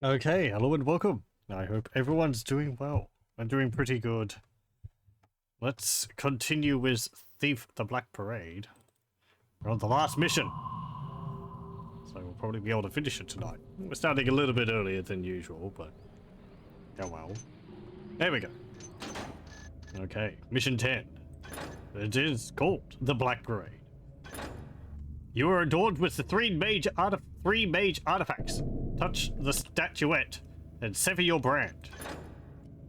Okay, hello and welcome. I hope everyone's doing well. I'm doing pretty good. Let's continue with Thief the Black Parade. We're on the last mission. So we'll probably be able to finish it tonight. We're starting a little bit earlier than usual, but oh well. There we go. Okay, mission 10. It is called the Black Parade. You are adorned with the three mage artifacts. Touch the statuette and sever your brand.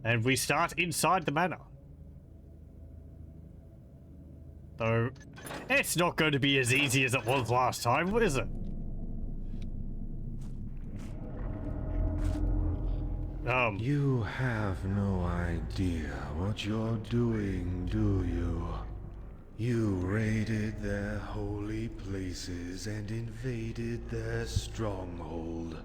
And we start inside the manor. Though, it's not going to be as easy as it was last time, is it? You have no idea what you're doing, do you? You raided their holy places and invaded their stronghold,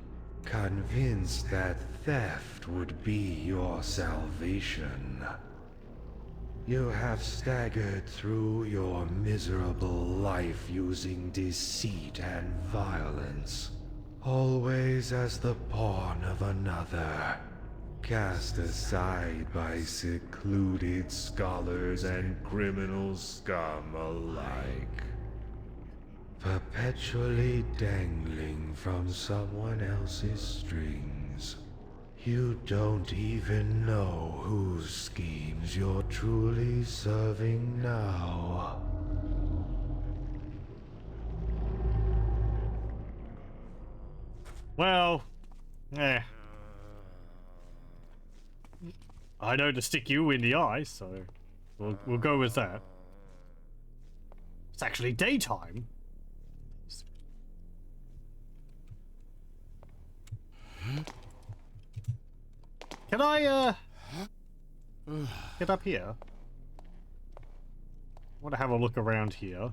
convinced that theft would be your salvation. You have staggered through your miserable life using deceit and violence, always as the pawn of another, cast aside by secluded scholars and criminal scum alike, perpetually dangling from someone else's strings. You don't even know whose schemes you're truly serving now. Well, I know to stick you in the eye, so we'll go with that. It's actually daytime. Can I get up here? I want to have a look around here.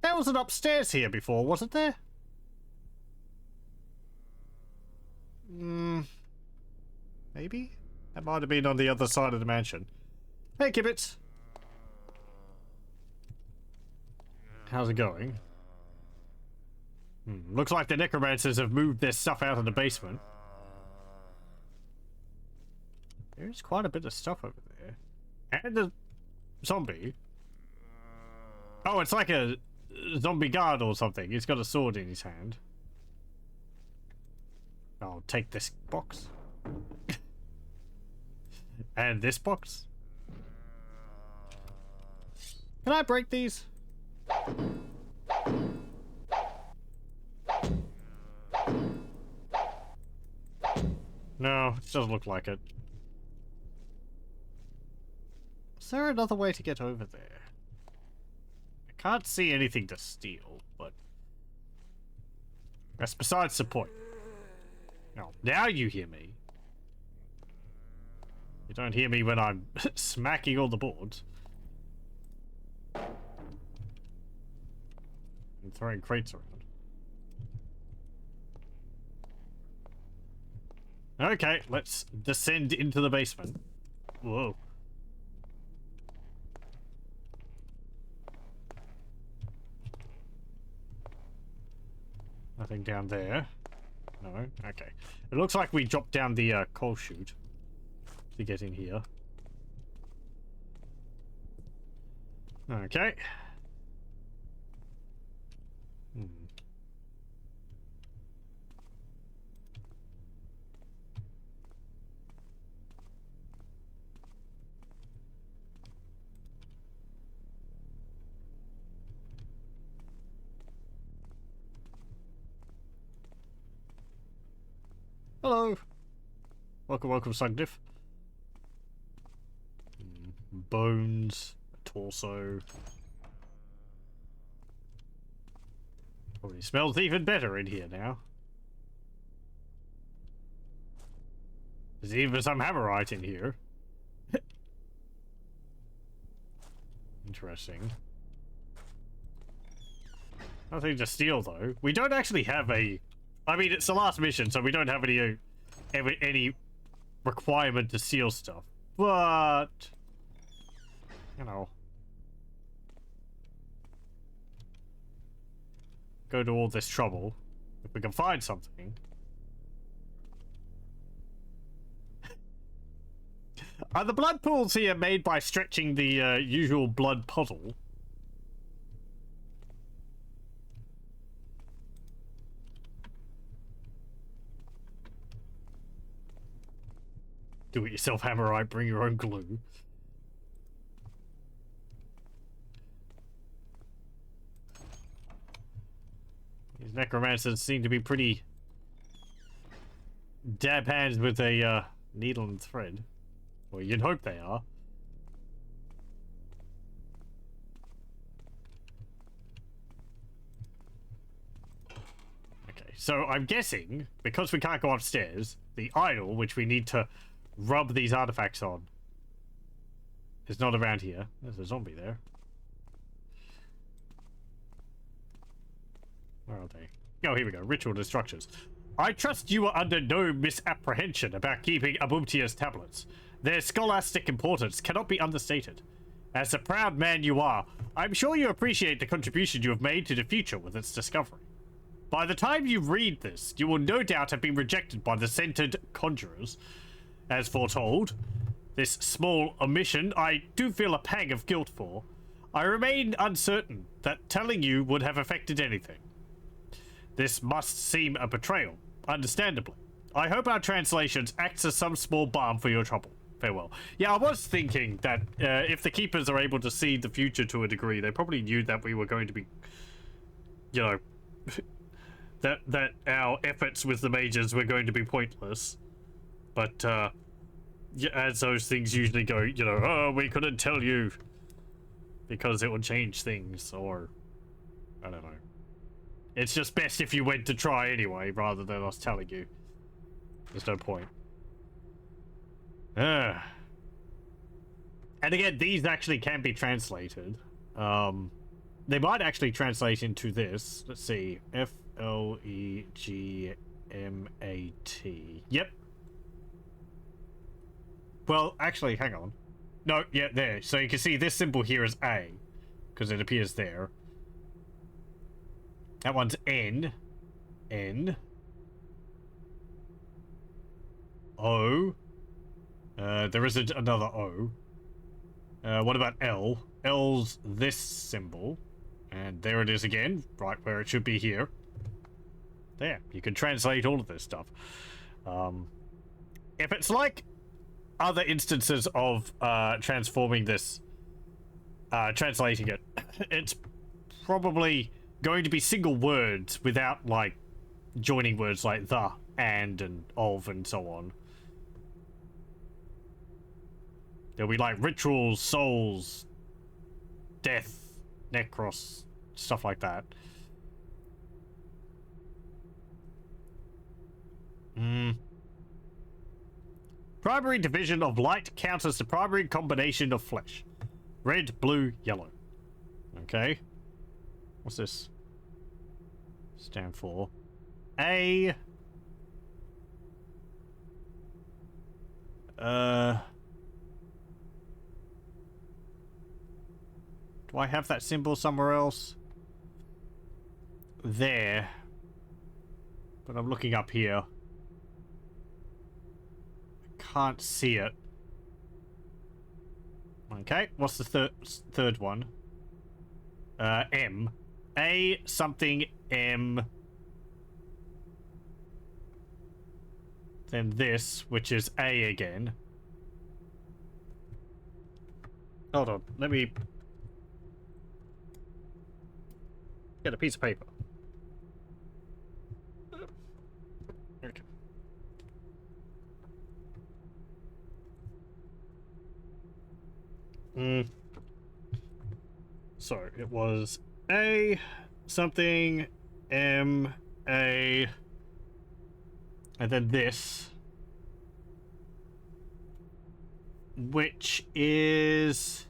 There was an upstairs here before, wasn't there? Maybe? That might have been on the other side of the mansion. Hey, Kibbits! How's it going? Looks like the necromancers have moved their stuff out of the basement. There's quite a bit of stuff over there. And a zombie. Oh, it's like a zombie guard or something. He's got a sword in his hand. I'll take this box. And this box. Can I break these? No, it doesn't look like it. Is there another way to get over there? I can't see anything to steal, but that's besides the point. Oh, now you hear me. You don't hear me when I'm smacking all the boards. And throwing crates around. Okay, let's descend into the basement. Whoa. Nothing down there. No? Okay. It looks like we dropped down the coal chute to get in here. Okay. Hello. Welcome, Sugdiff. Bones, torso. Probably smells even better in here now. There's even some hammerite in here. Interesting. Nothing to steal though. We don't actually have a... I mean, it's the last mission, so we don't have any requirement to steal stuff. But... you know. Go to all this trouble. If we can find something. Are the blood pools here made by stretching the usual blood puddle? Do it yourself, Hammerite, bring your own glue. These necromancers seem to be pretty dab hands with a needle and thread. Well, you'd hope they are. Okay, so I'm guessing, because we can't go upstairs, the idol, which we need to rub these artifacts on, is not around here. There's a zombie there. Where are they? Oh, here we go. Ritual destructions. I trust you are under no misapprehension about keeping Abumtia's tablets. Their scholastic importance cannot be understated. As a proud man you are, I'm sure you appreciate the contribution you have made to the future with its discovery. By the time you read this, you will no doubt have been rejected by the centered conjurers. As foretold, this small omission I do feel a pang of guilt for. I remain uncertain that telling you would have affected anything. This must seem a betrayal, understandably. I hope our translations acts as some small balm for your trouble. Farewell. Yeah, I was thinking that if the Keepers are able to see the future to a degree, they probably knew that we were going to be, you know, that our efforts with the mages were going to be pointless. But, yeah, as those things usually go, you know, oh, we couldn't tell you because it would change things, or, I don't know. It's just best if you went to try anyway, rather than us telling you. There's no point. And again, these actually can be translated. They might actually translate into this. Let's see. F-L-E-G-M-A-T. Yep. Well, actually, hang on. No, yeah, there. So you can see this symbol here is A, because it appears there. That one's N. N. O. There is another O. What about L? L's this symbol. And there it is again, right where it should be here. There, you can translate all of this stuff. If it's like other instances of transforming this, translating it, it's probably going to be single words without, like, joining words like the, and of, and so on. There'll be, like, rituals, souls, death, necros, stuff like that. Primary division of light counters the primary combination of flesh. Red, blue, yellow. Okay. What's this stand for? A... Do I have that symbol somewhere else? There. But I'm looking up here. I can't see it. Okay, what's the third one? M. A something M. Then this, which is A again. Hold on, let me get a piece of paper. Okay. So it was A something M A and then this, which is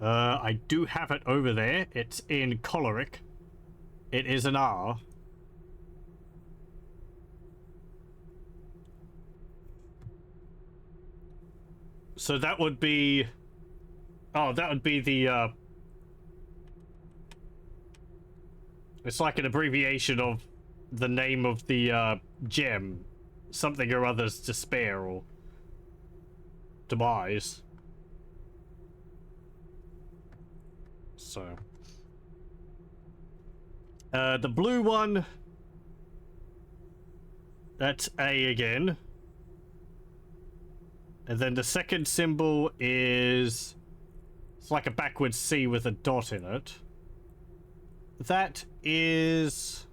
I do have it over there. It's in choleric. It is an R. So that would be... Oh, that would be the... It's like an abbreviation of the name of the gem. Something or other's despair or demise. So. The blue one. That's A again. And then the second symbol is... It's like a backwards C with a dot in it. That is...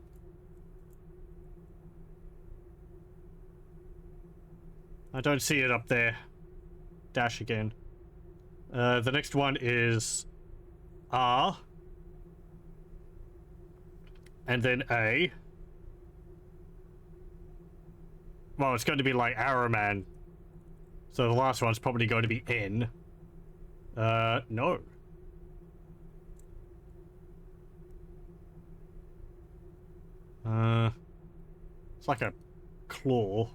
I don't see it up there. Dash again. The next one is R. And then A. Well, it's going to be like Arrowman. So the last one's probably going to be N. No. It's like a claw.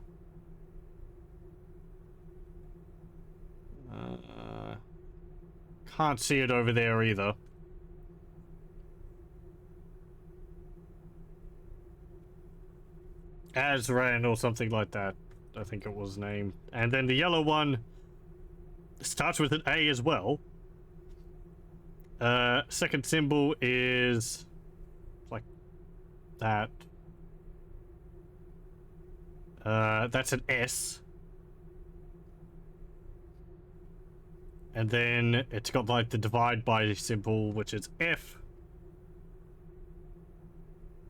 Can't see it over there either. Azran or something like that, I think it was named. And then the yellow one starts with an A as well. Second symbol is like that. That's an S. And then it's got like the divide by symbol, which is F.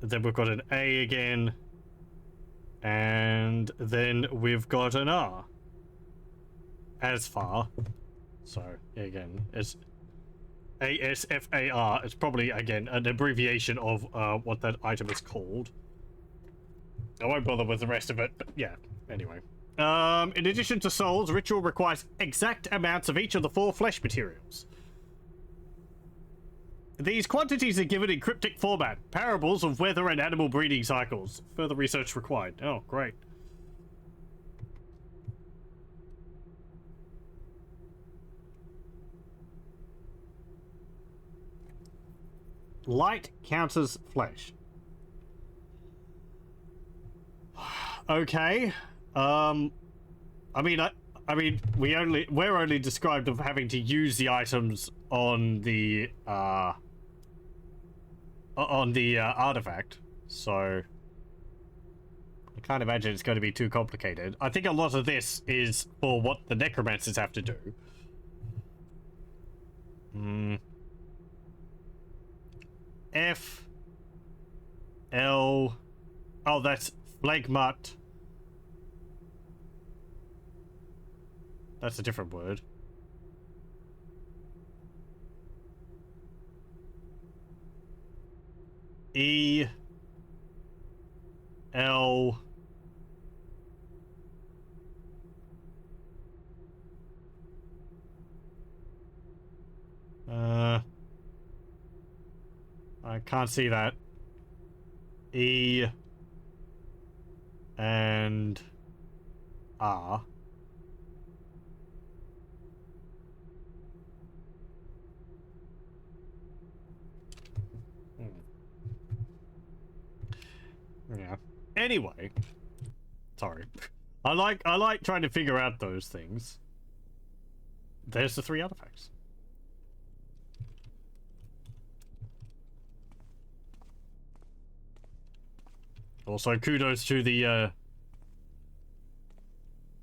And then we've got an A again. And then we've got an R. As far. So, again, it's ASFAR. It's probably, again, an abbreviation of what that item is called. I won't bother with the rest of it, but yeah, anyway. In addition to souls, ritual requires exact amounts of each of the 4 flesh materials. These quantities are given in cryptic format, parables of weather and animal breeding cycles. Further research required. Oh, great. Light counters flesh. Okay. I mean, we're only described of having to use the items on the artifact, so I can't imagine it's going to be too complicated. I think a lot of this is for what the necromancers have to do. F L. Oh, that's phlegmat. That's a different word. E L I can't see that. E and R. Yeah. Anyway, sorry. I like trying to figure out those things. There's the 3 artifacts. Also, kudos to the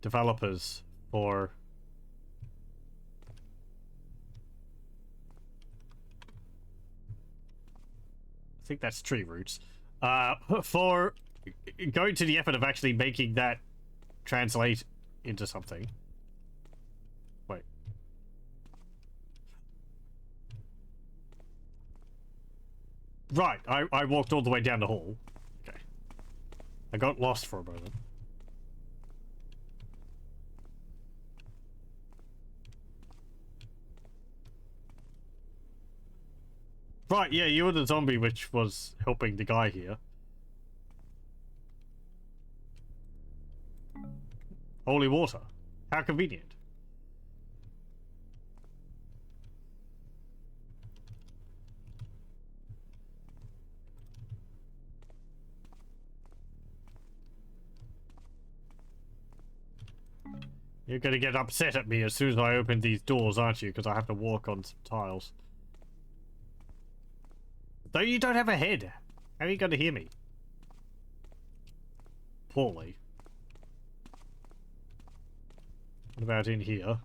developers for I think that's tree roots. For going to the effort of actually making that translate into something. Wait. Right, I walked all the way down the hall. Okay. I got lost for a moment. Right, yeah, you were the zombie which was helping the guy here. Holy water. How convenient. You're gonna get upset at me as soon as I open these doors, aren't you? Because I have to walk on some tiles. Though you don't have a head. How are you gonna hear me? Poorly. What about in here?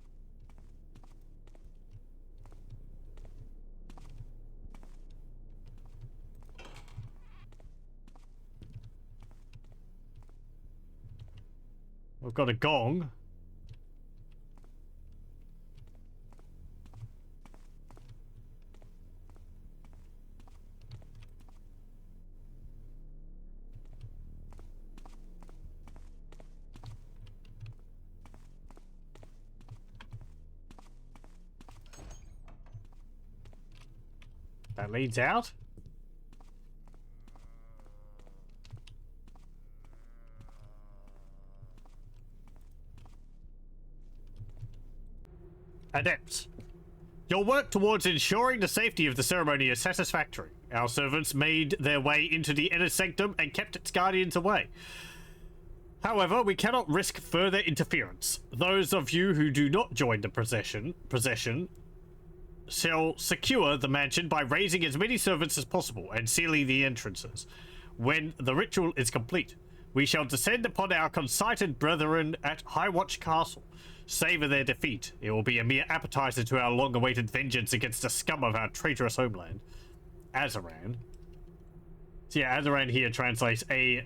We've got a gong. That leads out. Adepts, your work towards ensuring the safety of the ceremony is satisfactory. Our servants made their way into the inner sanctum and kept its guardians away. However, we cannot risk further interference. Those of you who do not join the procession shall secure the mansion by raising as many servants as possible and sealing the entrances. When the ritual is complete, we shall descend upon our concited brethren at Highwatch Castle. Savor their defeat. It will be a mere appetizer to our long-awaited vengeance against the scum of our traitorous homeland. Azaran. So yeah, Azaran here translates A-Z-R-N.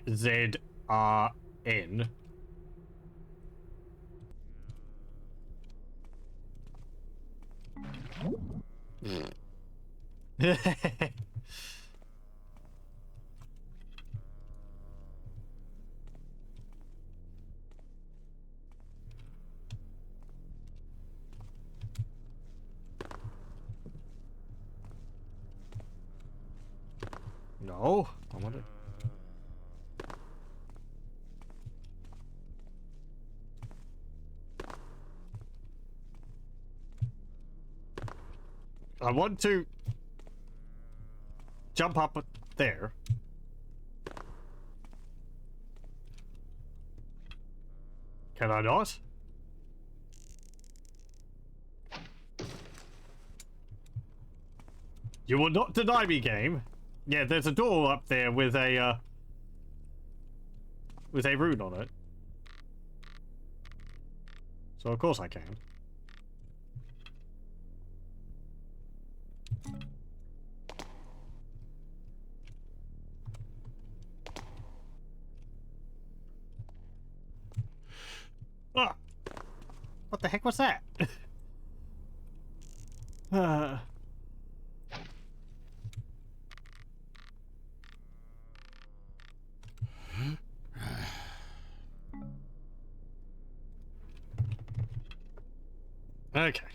No, I want it. I want to jump up there. Can I not? You will not deny me, game. Yeah, there's a door up there with a rune on it. So of course I can. Ah! What the heck was that? Okay.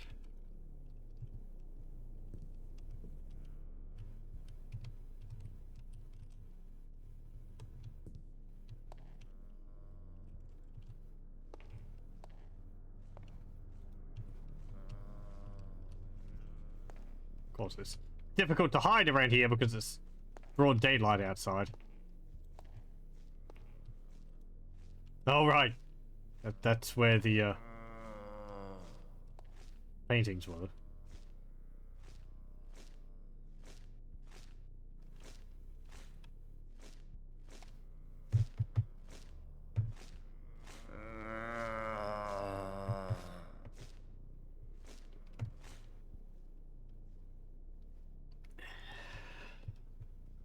Of course, it's difficult to hide around here because it's broad daylight outside. Oh, right. That's where the paintings were.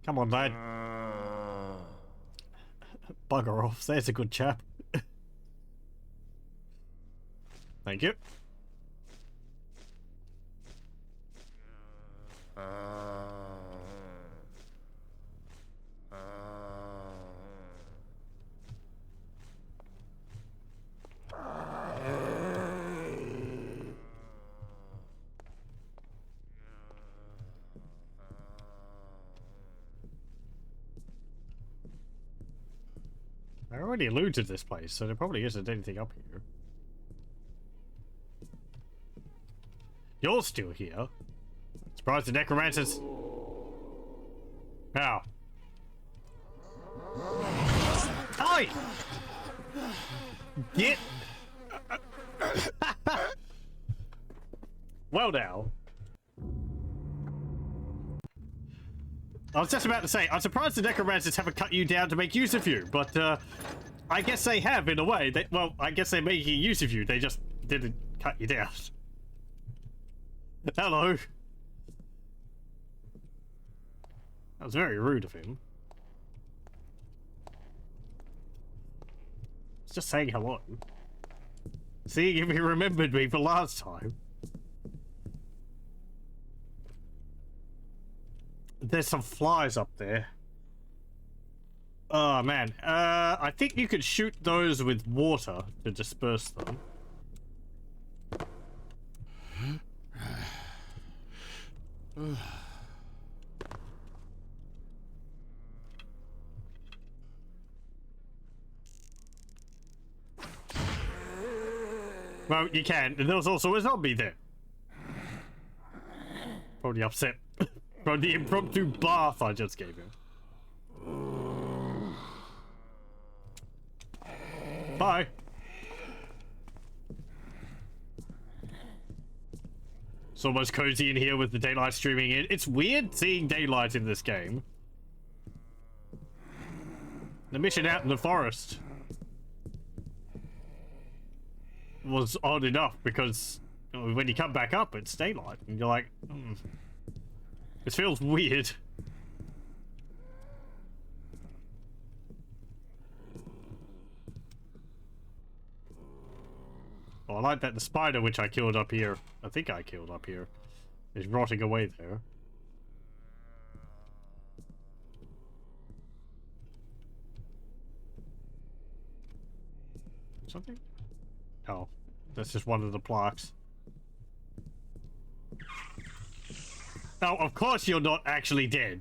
Come on, lad. Bugger off. There's a good chap. Thank you. I already looted this place, so there probably isn't anything up here. You're still here. Surprised the necromancers. How? Oi! Get Well now. I was just about to say, I'm surprised the necromancers haven't cut you down to make use of you, but I guess they have in a way. Well, I guess they're making use of you. They just didn't cut you down. Hello. That was very rude of him. I was just saying hello. Seeing if he remembered me for last time. There's some flies up there. Oh man, I think you could shoot those with water to disperse them. Well, you can. And there's also a zombie there. Probably upset from the impromptu bath I just gave him. Bye. It's almost cozy in here with the daylight streaming in. It's weird seeing daylight in this game. The mission out in the forest was odd enough because when you come back up, it's daylight, and you're like, this feels weird. Oh, I like that the spider which I killed up here, I think I killed up here, is rotting away there. Something? Oh, that's just one of the plaques. Oh, of course you're not actually dead.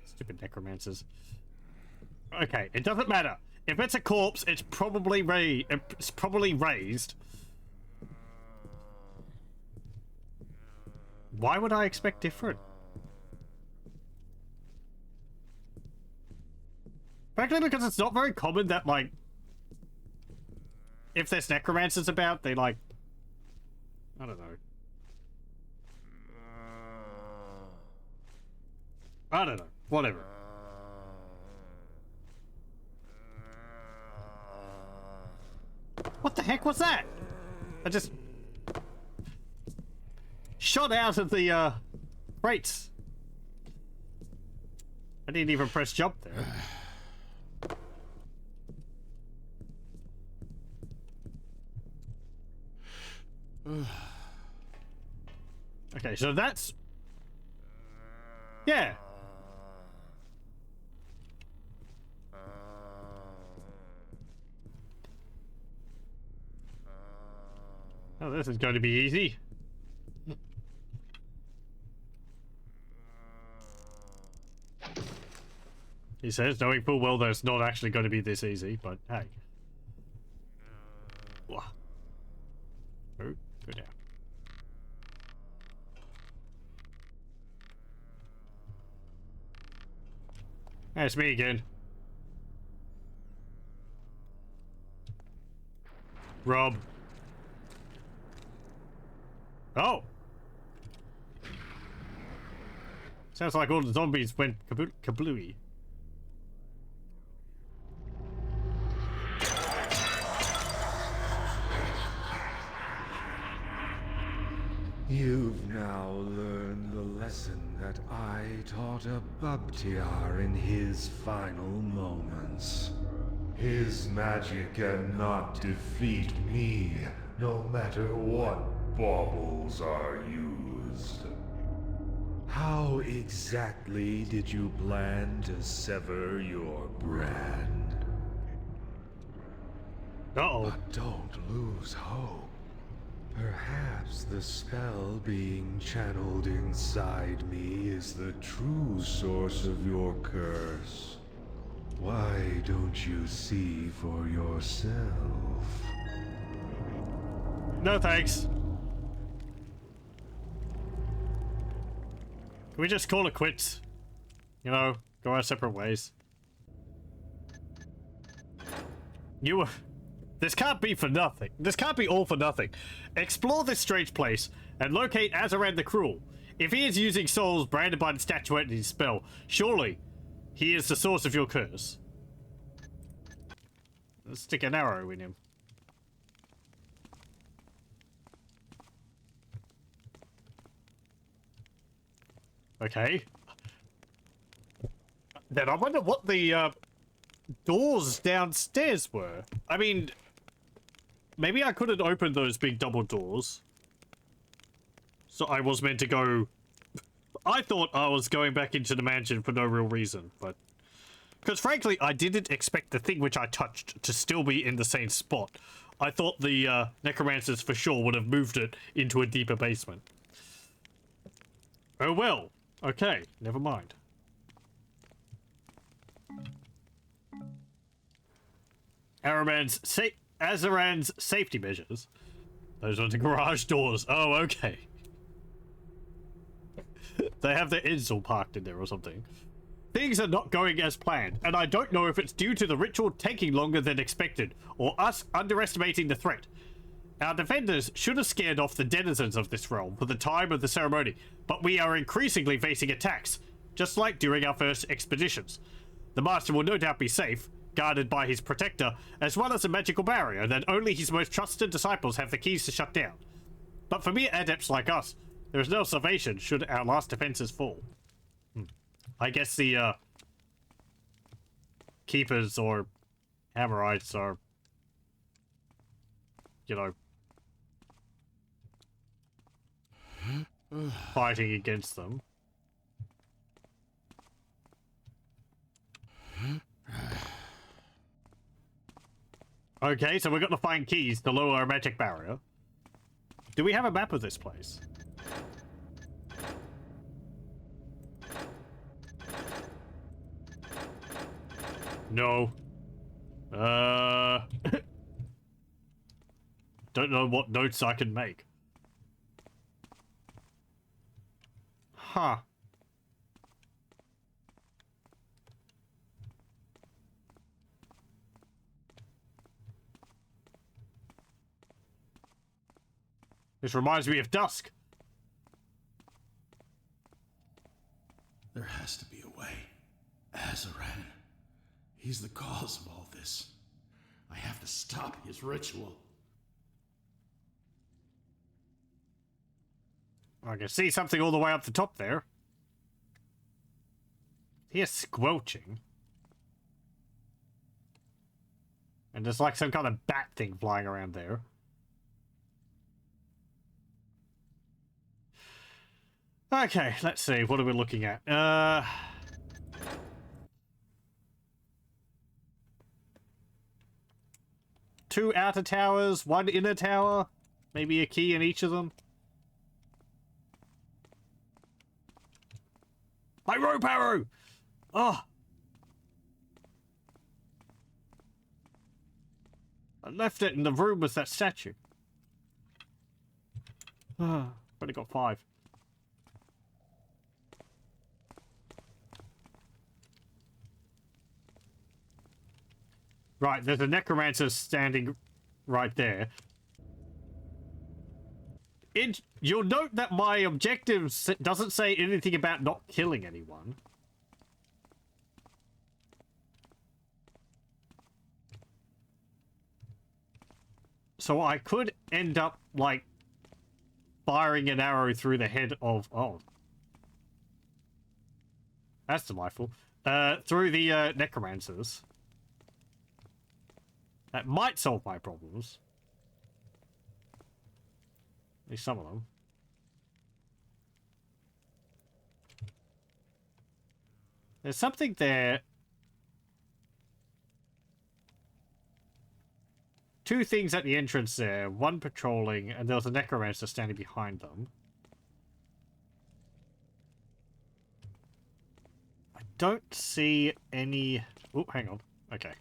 Stupid necromancers. Okay, it doesn't matter. If it's a corpse, it's probably raised. Why would I expect different? Frankly, because it's not very common that, like, if there's necromancers about, they, like, I don't know. I don't know. Whatever. What the heck was that? I just shot out of the crates. I didn't even press jump there. Okay, so that's... Yeah. Oh, this is going to be easy. He says, knowing full well that it's not actually going to be this easy, but hey. Oh, go down. Hey, it's me again. Rob. Oh! Sounds like all the zombies went kablooey. You've now learned the lesson that I taught a Babtiar in his final moments. His magic cannot defeat me, no matter what baubles are used. How exactly did you plan to sever your brand? Uh-oh. But don't lose hope. Perhaps the spell being channeled inside me is the true source of your curse. Why don't you see for yourself? No thanks. Can we just call it quits? You know, go our separate ways. This can't be for nothing. This can't be all for nothing. Explore this strange place and locate Azaran the Cruel. If he is using souls branded by the statuette in his spell, surely he is the source of your curse. Let's stick an arrow in him. Okay. Then I wonder what the doors downstairs were. I mean, maybe I couldn't open those big double doors. So I was meant to go... I thought I was going back into the mansion for no real reason, but... Because frankly, I didn't expect the thing which I touched to still be in the same spot. I thought the necromancers for sure would have moved it into a deeper basement. Oh well. Okay, never mind. Azaran's safety measures. Those are the garage doors. Oh, okay. They have their ends all parked in there or something. Things are not going as planned, and I don't know if it's due to the ritual taking longer than expected, or us underestimating the threat. Our defenders should have scared off the denizens of this realm for the time of the ceremony, but we are increasingly facing attacks, just like during our first expeditions. The master will no doubt be safe, guarded by his protector, as well as a magical barrier that only his most trusted disciples have the keys to shut down. But for mere adepts like us, there is no salvation should our last defenses fall. I guess the keepers or Hammerites are, you know, fighting against them. Okay, so we've got to find keys to lower our magic barrier. Do we have a map of this place? No. Don't know what notes I can make. Huh. This reminds me of Dusk. There has to be a way. Azaran. He's the cause of all this. I have to stop his ritual. I can see something all the way up the top there. Here's squelching. And there's like some kind of bat thing flying around there. Okay, let's see. What are we looking at? Two outer towers, one inner tower. Maybe a key in each of them. My rope arrow! Oh! I left it in the room with that statue. Only got 5. Right, there's a necromancer standing right there. You'll note that my objective doesn't say anything about not killing anyone. So I could end up, like, firing an arrow through the head of... Oh. That's delightful. Through the necromancers. That might solve my problems. At least some of them. There's something there. 2 things at the entrance there. One patrolling, and there was a necromancer standing behind them. I don't see any... Oh, hang on. Okay.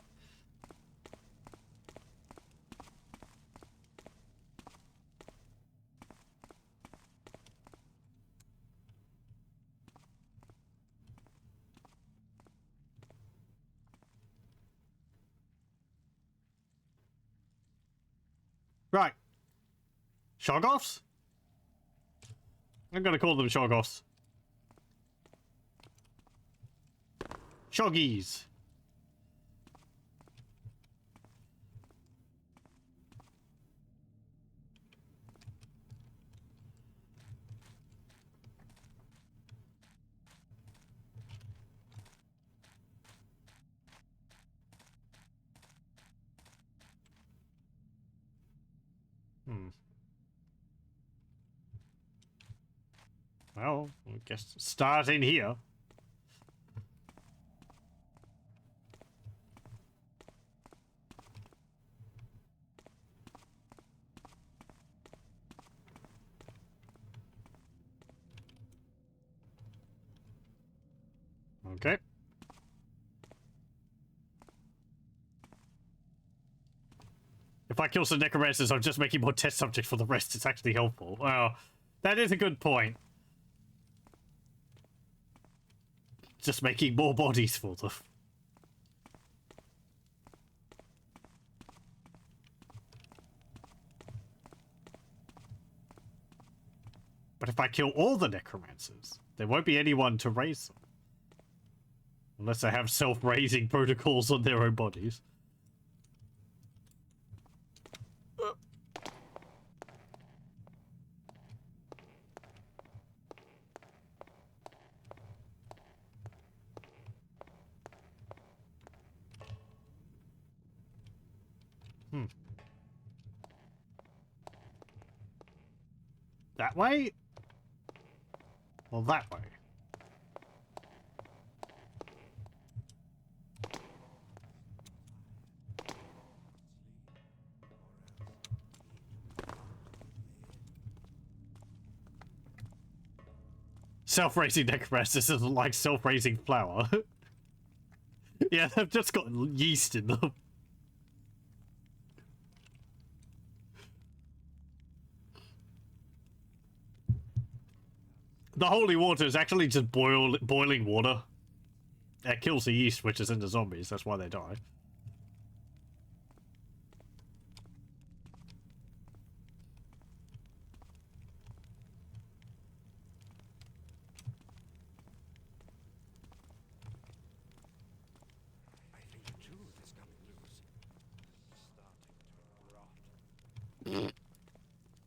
Right. Shoggoths? I'm gonna call them Shoggoths. Shoggies. Well, I guess start in here. Okay. If I kill some necromancers, I'm just making more test subjects for the rest. It's actually helpful. Well, that is a good point. Just making more bodies for them. But if I kill all the necromancers, there won't be anyone to raise them. Unless they have self-raising protocols on their own bodies. That way? Well, that way. Self-raising necromancers isn't like self-raising flour. Yeah, they've just got yeast in them. The holy water is actually just boiling water. That kills the yeast, which is in the zombies. That's why they die.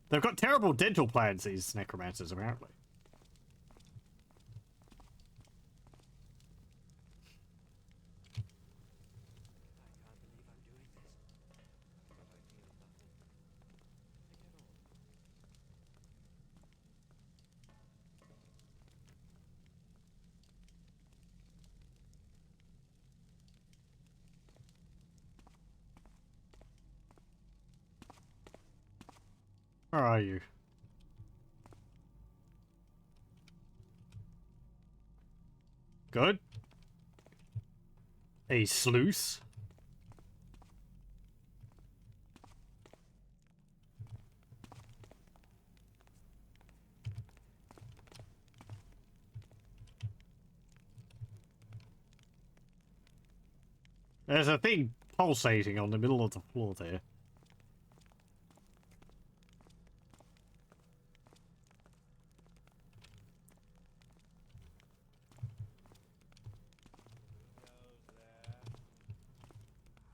They've got terrible dental plans, these necromancers, apparently. Where are you? Good. A sluice. There's a thing pulsating on the middle of the floor there.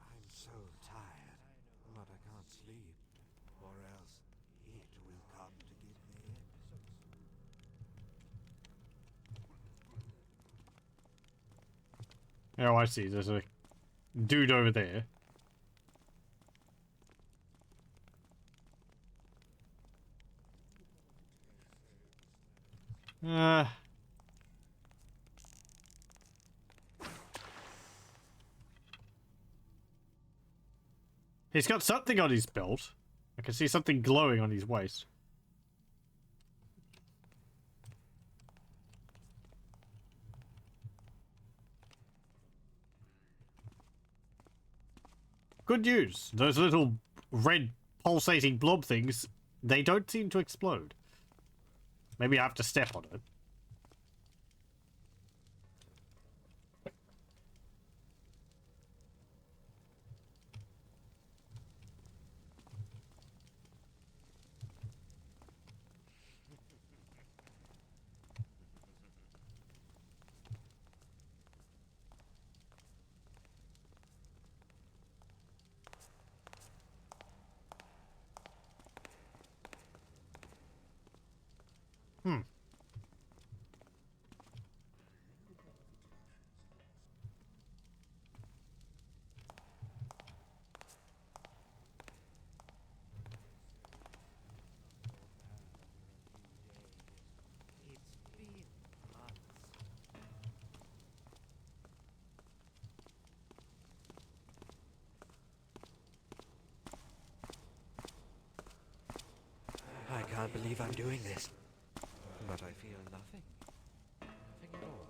I'm so tired, but I can't sleep, or else it will come to get me. Oh, I see. There's a dude over there. He's got something on his belt. I can see something glowing on his waist. Good news. Those little red pulsating blob things, they don't seem to explode. Maybe I have to step on it. can't believe I'm doing this. But I feel nothing. Nothing at all.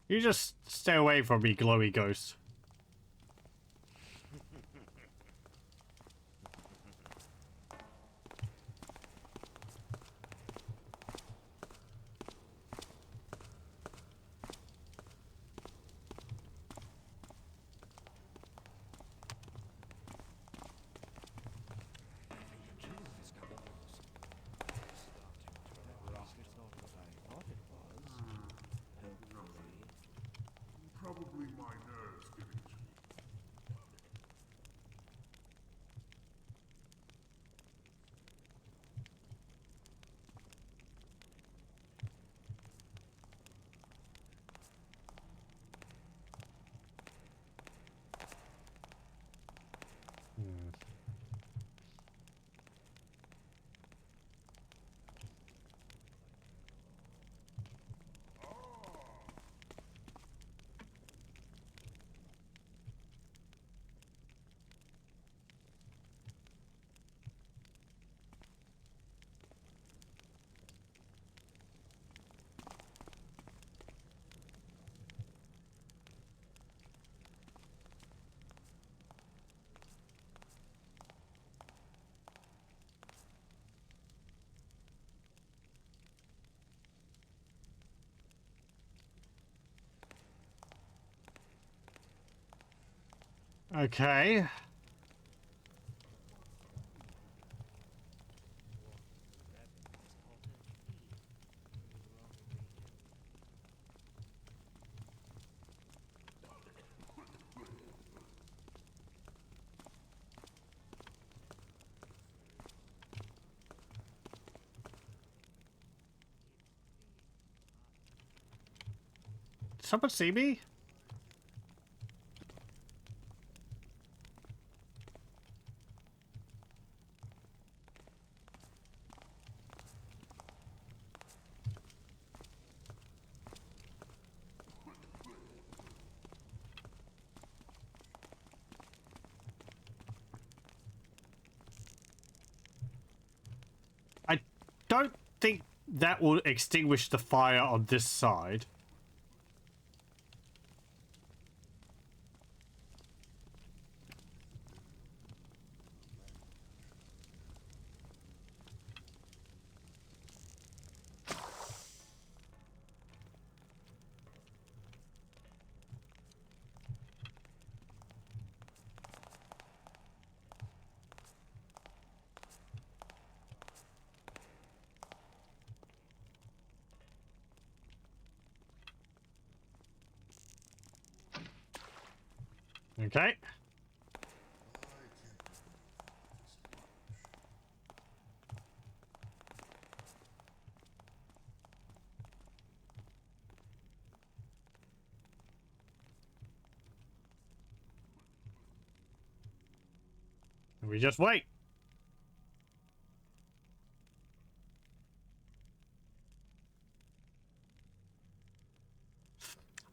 You just stay away from me, glowy ghost. Probably my nerves giving to me. Okay. Did someone see me? I don't think that will extinguish the fire on this side. Okay. We just wait.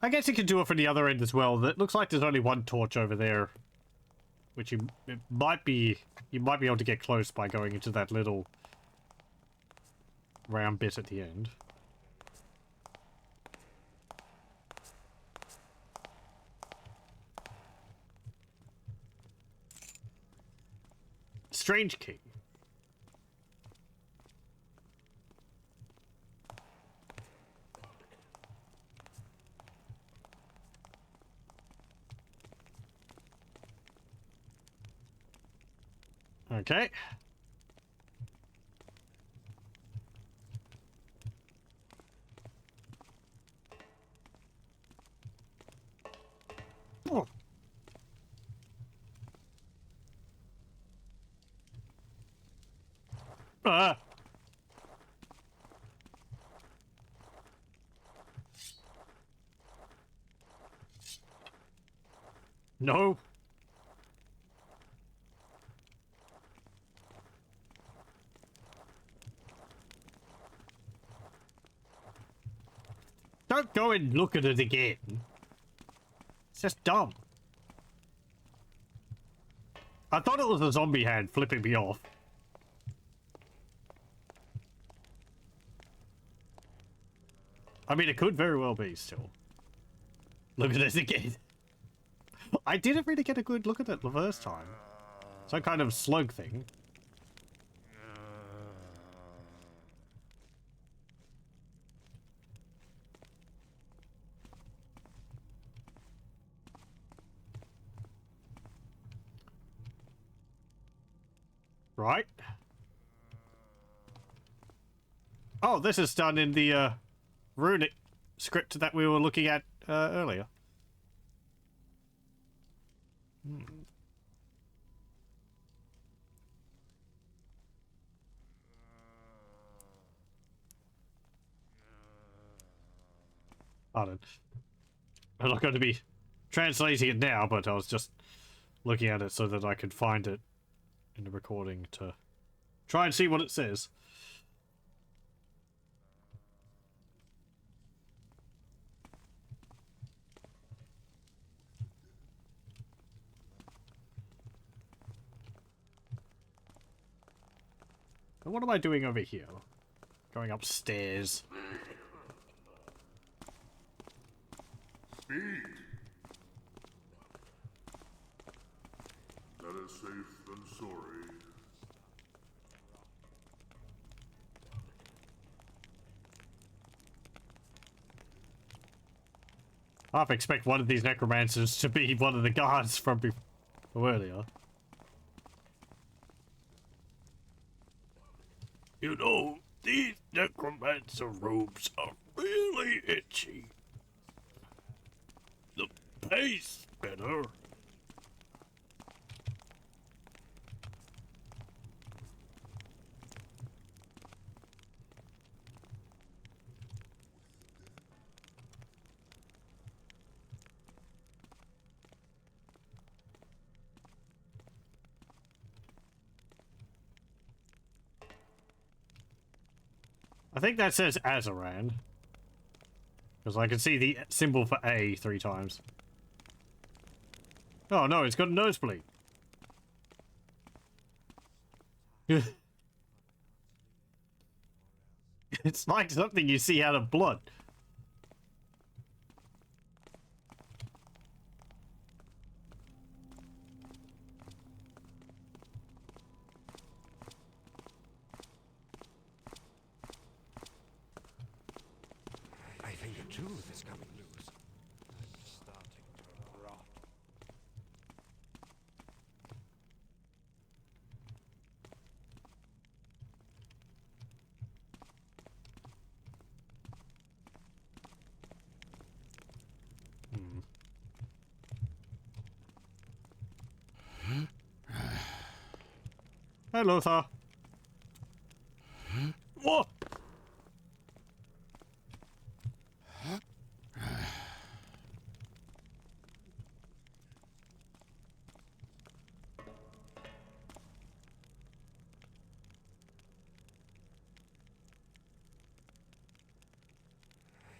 I guess you could do it from the other end as well. It looks like there's only one torch over there, which you might be able to get close by going into that little round bit at the end. Strange key. Okay. Oh. Ah. No. Don't go and look at it again. It's just dumb. I thought it was a zombie hand flipping me off. I mean, it could very well be still. Look at this again. I didn't really get a good look at it the first time. Some kind of slug thing. Right. Oh, this is done in the runic script that we were looking at earlier. Pardon. I'm not going to be translating it now, but I was just looking at it so that I could find it in the recording to try and see what it says. And what am I doing over here? Going upstairs. Speed! Better safe than sorry. I half expect one of these necromancers to be one of the guards from earlier. You know, these necromancer robes are really itchy. The pay's better. I think that says Azaran. Because I can see the symbol for A 3 times. Oh no, it's got a nosebleed. It's like something you see out of blood. I think the truth is coming loose. I'm starting to rot. Hey, Lothar. What?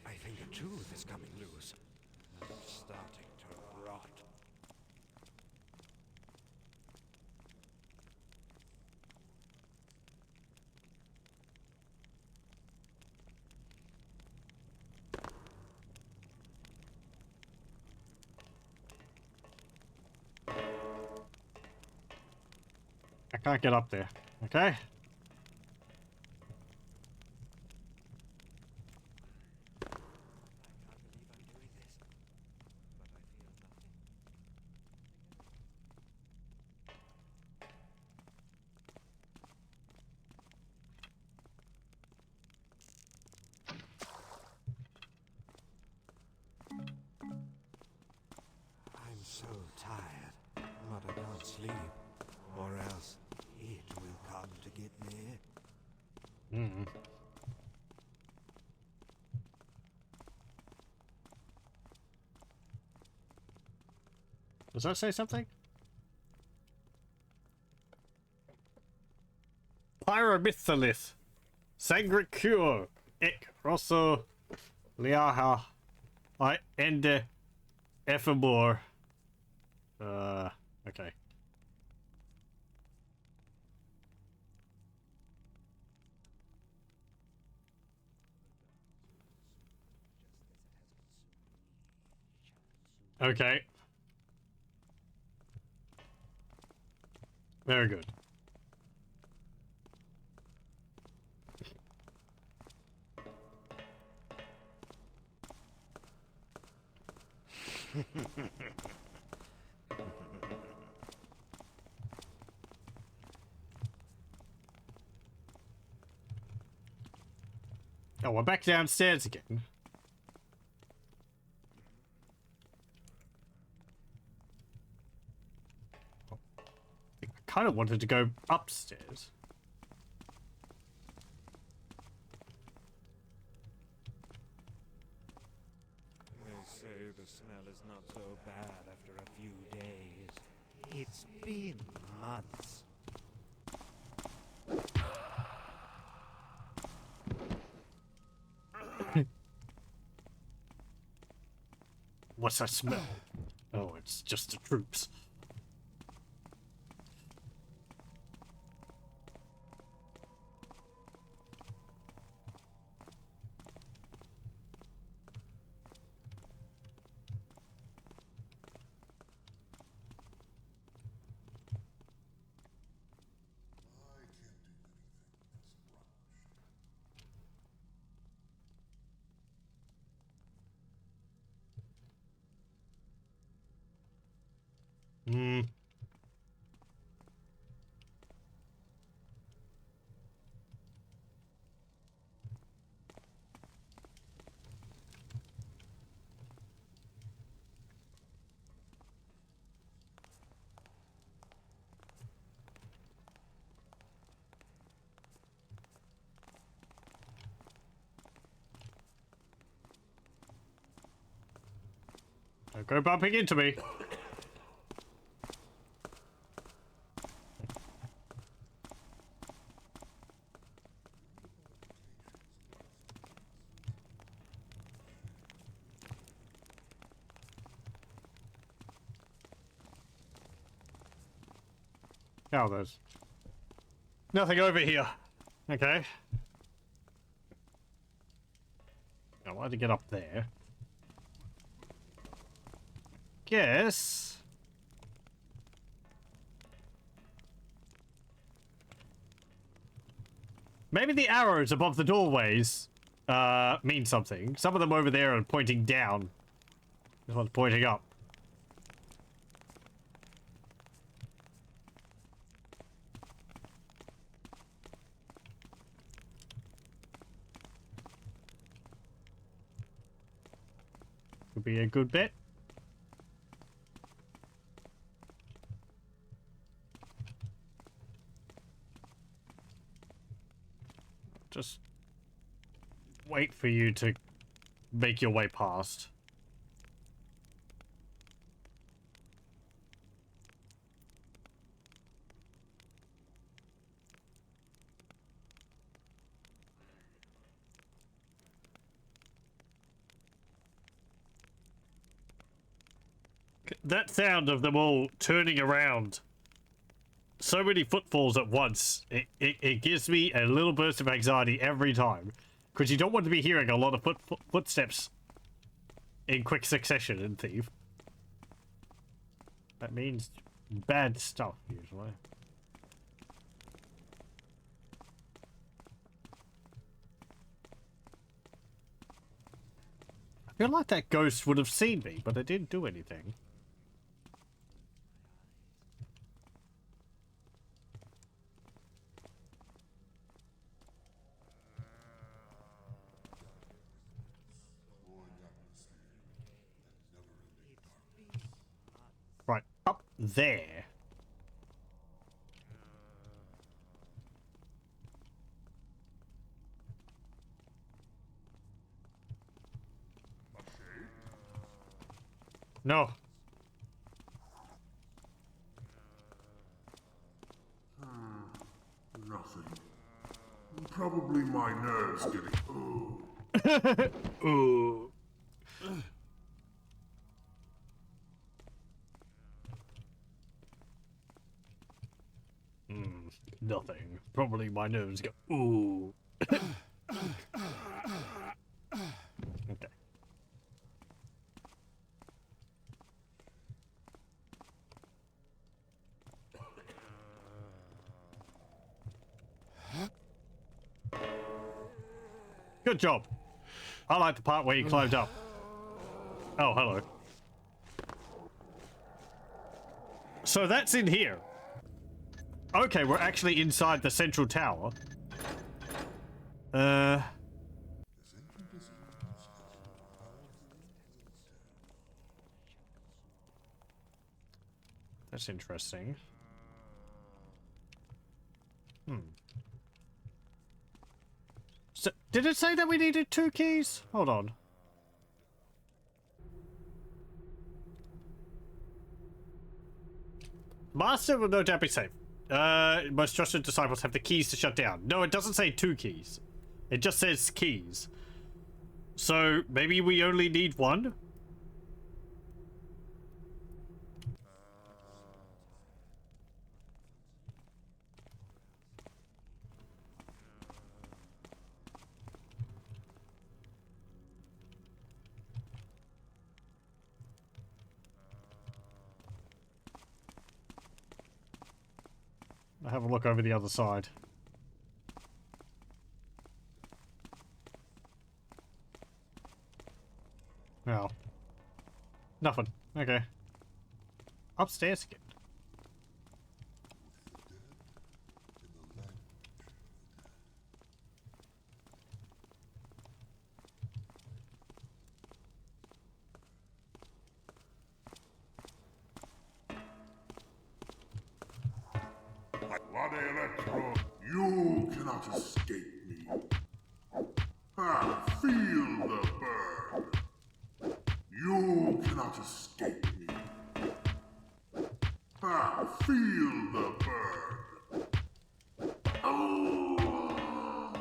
I think the truth is coming loose. I'm starting to rot. I can't get up there. Okay. I'm so tired, but I can't sleep, or else it will come to get me. Does that say something? Pyromytholith. Sangric cure. Ek rosso. Liaha. I ende. Ephemore. Okay. Okay. Very good. Oh, we're back downstairs again. I kind of wanted to go upstairs. They say the smell is not so bad after a few days. It's been months. What's that smell? Oh, it's just the troops. Hmm. Don't go bumping into me. Oh, there's nothing over here. Okay. I wanted to get up there. Guess. Maybe the arrows above the doorways mean something. Some of them over there are pointing down. This one's pointing up. Could be a good bet. Just wait for you to make your way past. That sound of them all turning around, so many footfalls at once, it gives me a little burst of anxiety every time, because you don't want to be hearing a lot of footsteps in quick succession in Thief. That means bad stuff usually. I feel like that ghost would have seen me, but it didn't do anything. Right, up there. No. Nothing. Probably my nerves getting. Oh. Ooh. Nothing. Probably my nerves go. Ooh. Okay. Good job. I like the part where you climbed up. Oh, hello. So that's in here. Okay, we're actually inside the central tower. That's interesting. So, did it say that we needed 2 keys? Hold on. Master will no doubt be safe. Most trusted disciples have the keys to shut down. No, it doesn't say 2 keys. It just says keys. So, maybe we only need 1? I'll have a look over the other side. No. Nothing. Okay. Upstairs again. Lade Electro, you cannot escape me. Feel the burn. You cannot escape me. Feel the burn. Oh.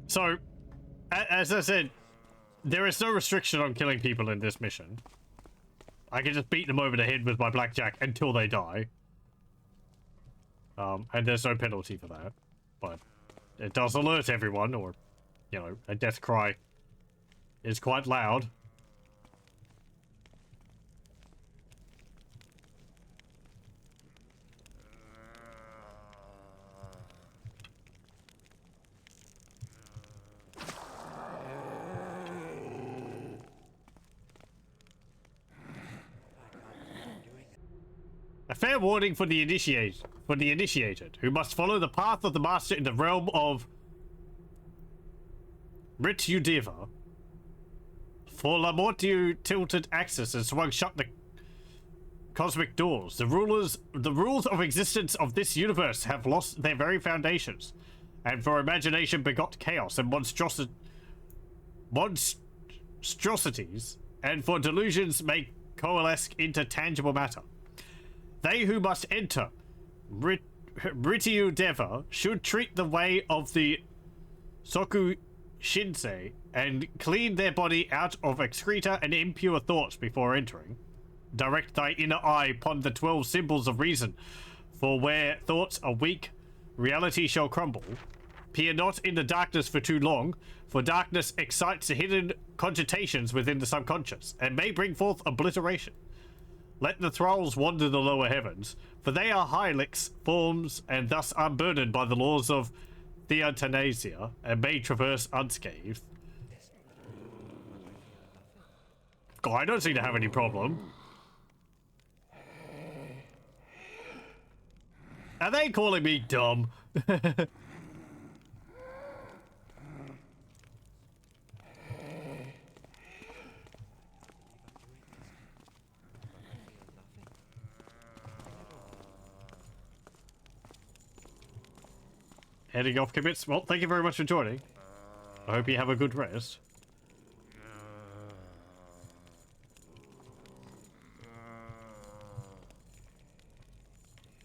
So, as I said, there is no restriction on killing people in this mission. I can just beat them over the head with my blackjack until they die. And there's no penalty for that. But it does alert everyone, or, you know, a death cry is quite loud. A fair warning for the initiated, who must follow the path of the master in the realm of Rityudeva. For Lamortiu tilted axis and swung shut the cosmic doors. The rules of existence of this universe have lost their very foundations, and for imagination begot chaos and monstrosities, and for delusions may coalesce into tangible matter. They who must enter Rityudeva should treat the way of the Soku Shinsei and clean their body out of excreta and impure thoughts before entering. Direct thy inner eye upon the 12 symbols of reason, for where thoughts are weak, reality shall crumble. Peer not in the darkness for too long, for darkness excites the hidden cogitations within the subconscious, and may bring forth obliteration. Let the thralls wander the lower heavens, for they are hylix forms and thus unburdened by the laws of theothanasia, and may traverse unscathed. God, I don't seem to have any problem. Are they calling me dumb? Heading off commits. Well, thank you very much for joining. I hope you have a good rest.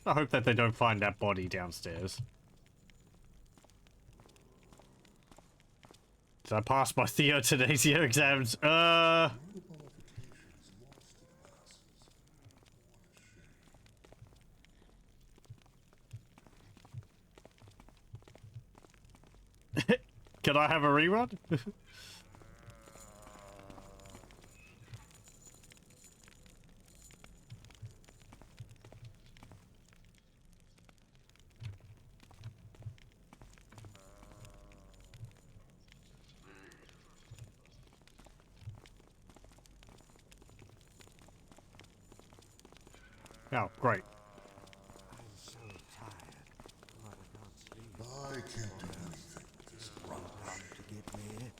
I hope that they don't find that body downstairs. Did I pass my theothanasia exams? Can I have a rerun? Oh, great. I'm so tired. I can't sleep. I can't do anything with this rubbish. Come to get me.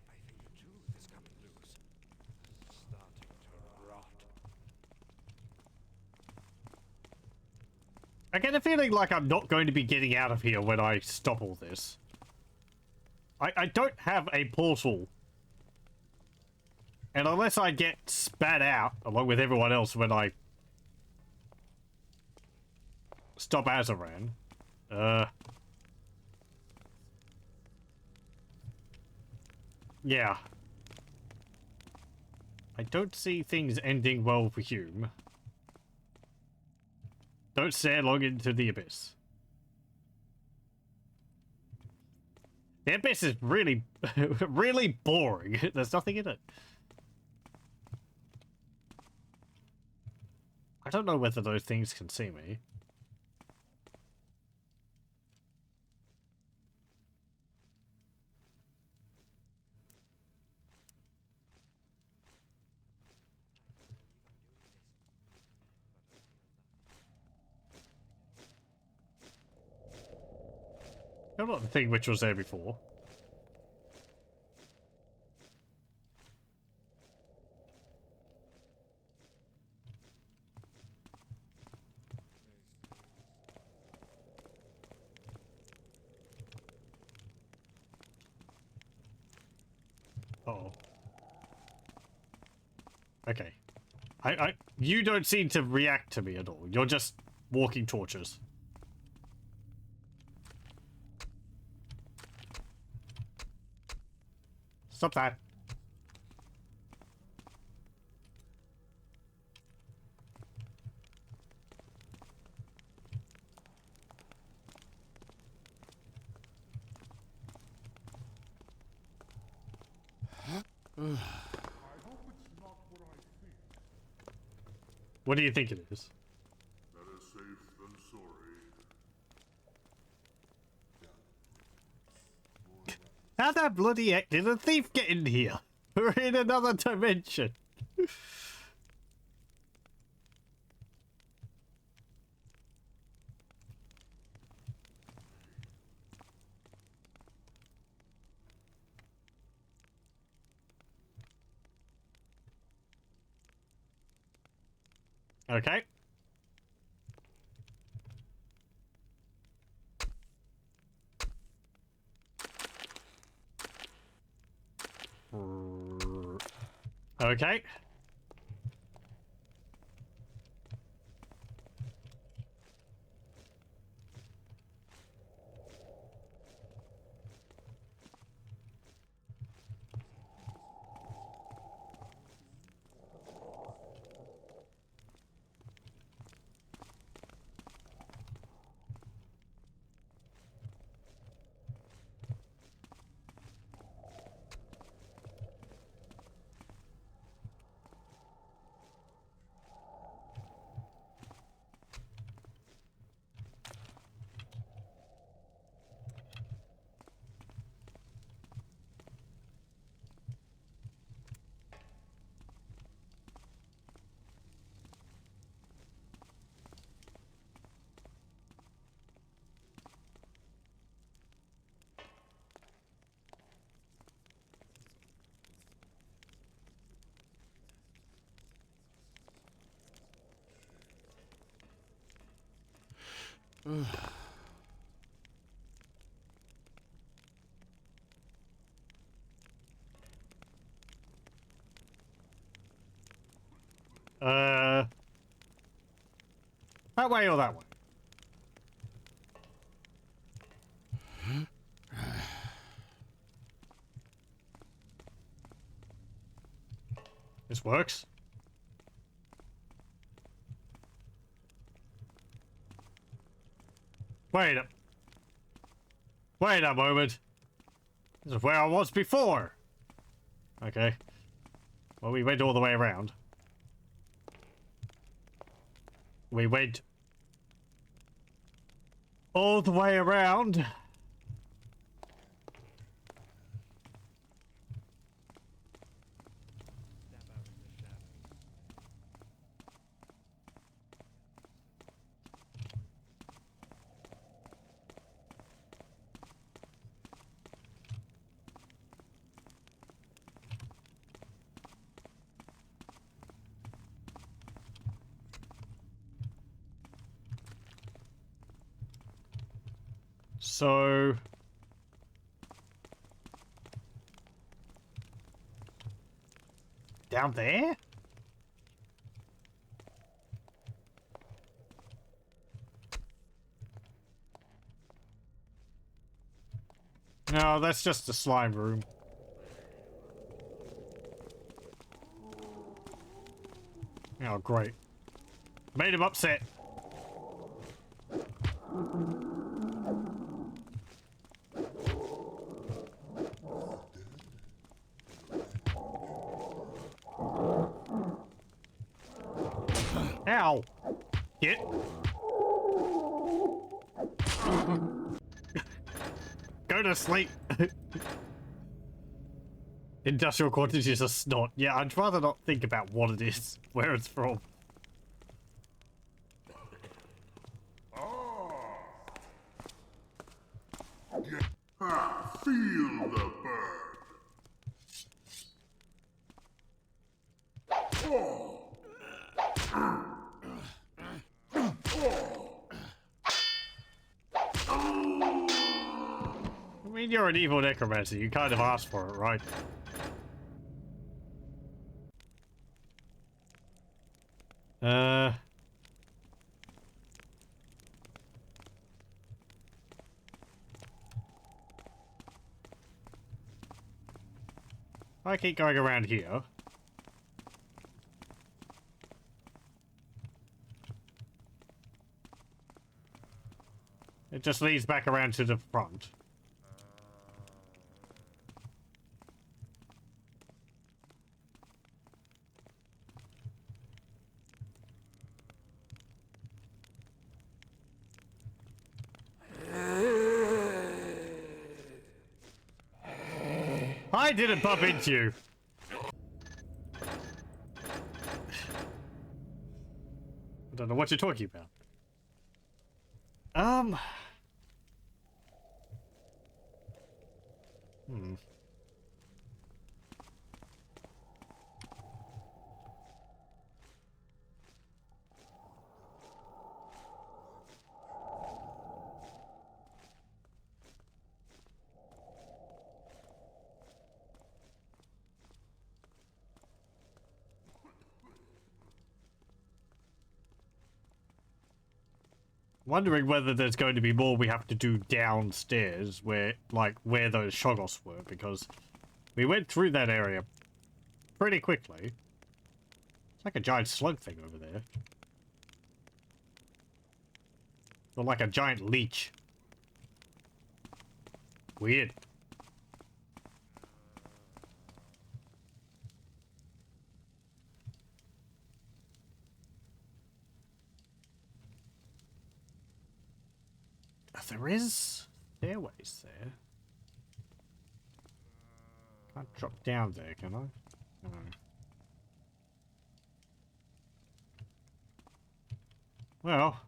I think the truth is coming loose. Starting to rot. I get a feeling like I'm not going to be getting out of here when I stop all this. I don't have a portal. And unless I get spat out, along with everyone else when I stop Azaran, yeah. I don't see things ending well for Hume. Don't stare long into the abyss. The abyss is really, really boring. There's nothing in it. I don't know whether those things can see me. I'm not the thing which was there before. Uh-oh. Okay. You don't seem to react to me at all. You're just walking torches. Stop that. What do you think it is? Better safe than sorry. How the bloody heck did a thief get in here? We're in another dimension. Okay. Okay. That way or that way? This works. Wait a moment. This is where I was before. Okay. Well, we went all the way around. We went all the way around. Step out in the shadows. So down there? No, that's just the slime room. Oh, great. Made him upset. Ow! Get. Go to sleep. Industrial quantities of snot. Yeah, I'd rather not think about what it is, where it's from. Ah, feel the burn. I mean, you're an evil necromancer. You kind of asked for it, right? I keep going around here. It just leads back around to the front. I didn't bump into you. I don't know what you're talking about. Wondering whether there's going to be more we have to do downstairs where, like, where those Shoggoths were, because we went through that area pretty quickly. It's like a giant slug thing over there. Or like a giant leech. Weird. There is stairways there. Can't drop down there, can I? No. Well.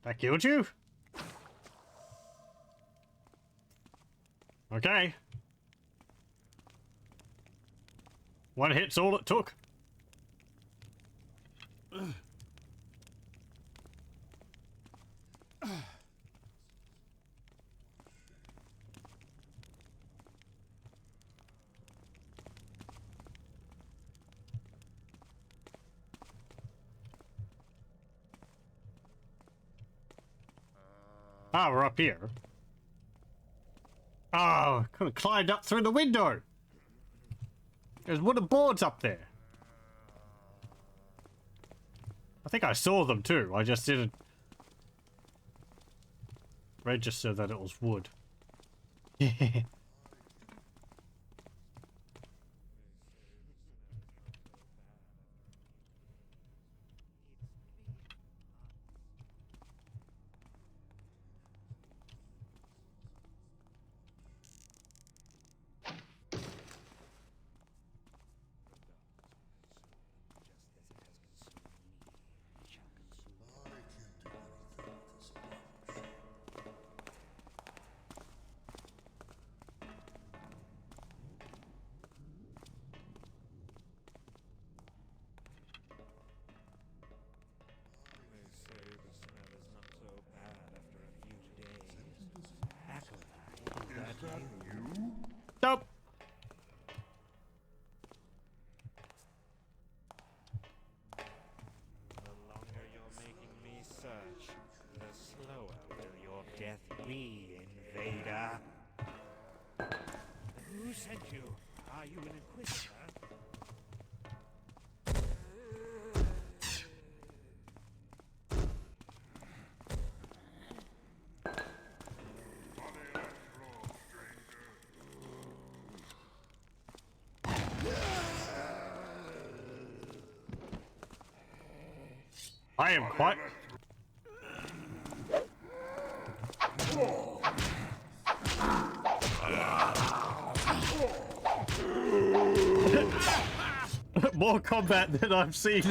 That killed you? Okay. One hit's all it took. Ah, we're up here. Oh, could have climbed up through the window. There's wooden boards up there. I think I saw them too. I just didn't register that it was wood. me, invader. Who sent you? Are you an inquisitor? I am quite... More combat than I've seen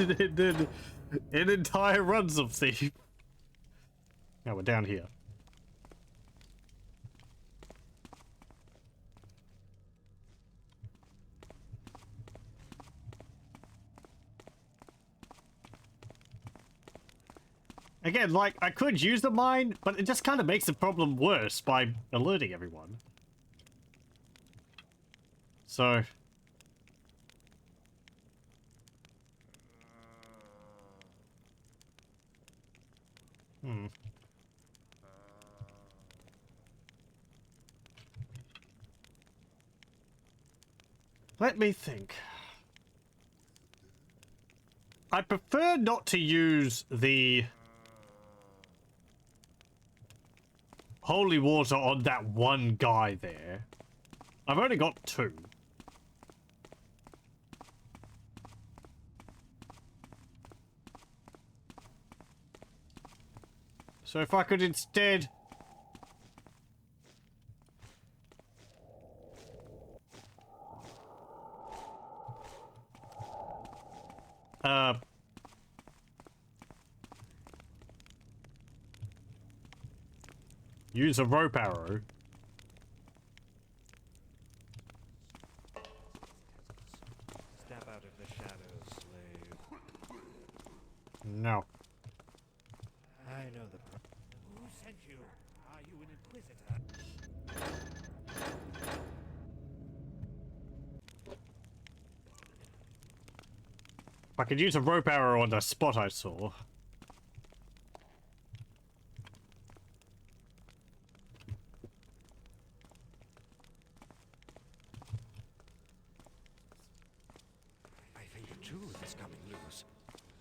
in entire runs of Thief. Now we're down here. Again, like, I could use the mine, but it just kind of makes the problem worse by alerting everyone. So... Let me think. I prefer not to use the holy water on that one guy there. I've only got 2. So if I could instead... use a rope arrow. Step out of the shadows, slave. No. I know the Who sent you? Are you an inquisitor? I could use a rope arrow on the spot I saw. I think a truth is coming loose.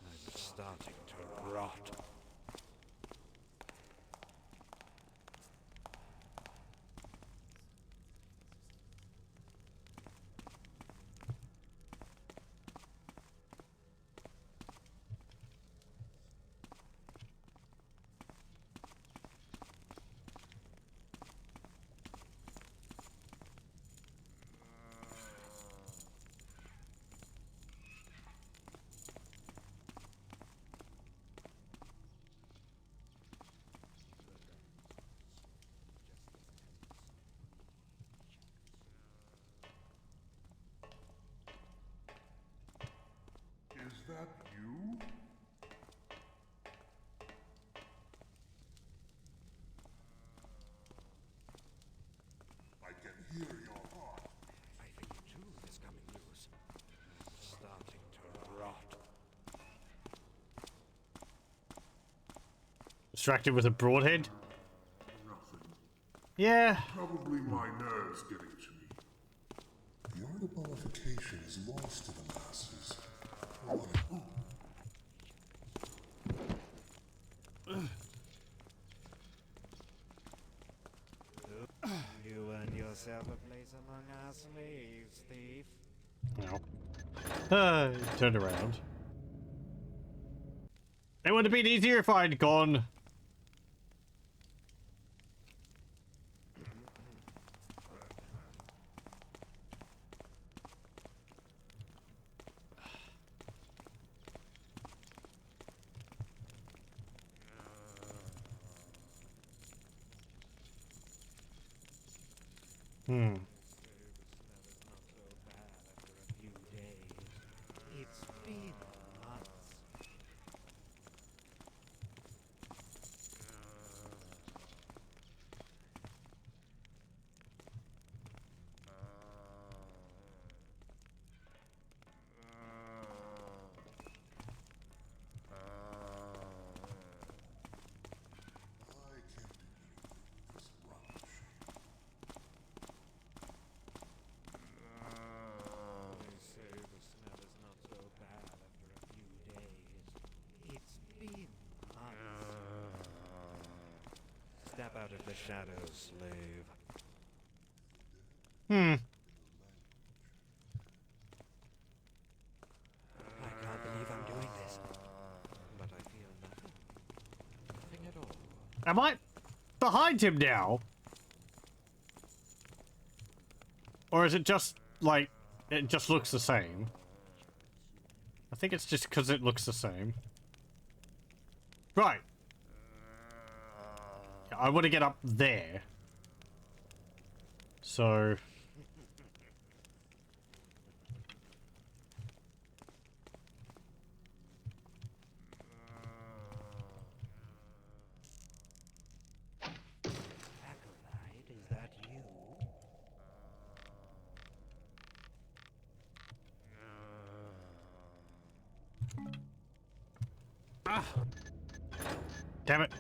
I'm starting to rot. Is that you? I can hear your heart. I think a truth is coming loose. I'm starting to rot. Distracted with a broadhead? Nothing. Yeah. Probably my nerves getting to me. The art of mummification is lost to the masses. You earned yourself a place among our slaves, thief. No. Turned around. It would have been easier if I'd gone. The smell is not so bad after a few days. It's been months. I can't do anything with this shadow's slave. Hmm. I can't believe I'm doing this, but I feel nothing. Nothing at all. Am I behind him now? Or is it just, like, it just looks the same? I think it's just because it looks the same. Right. I want to get up there. So... Acolyte, is that you? Ah! Damn it.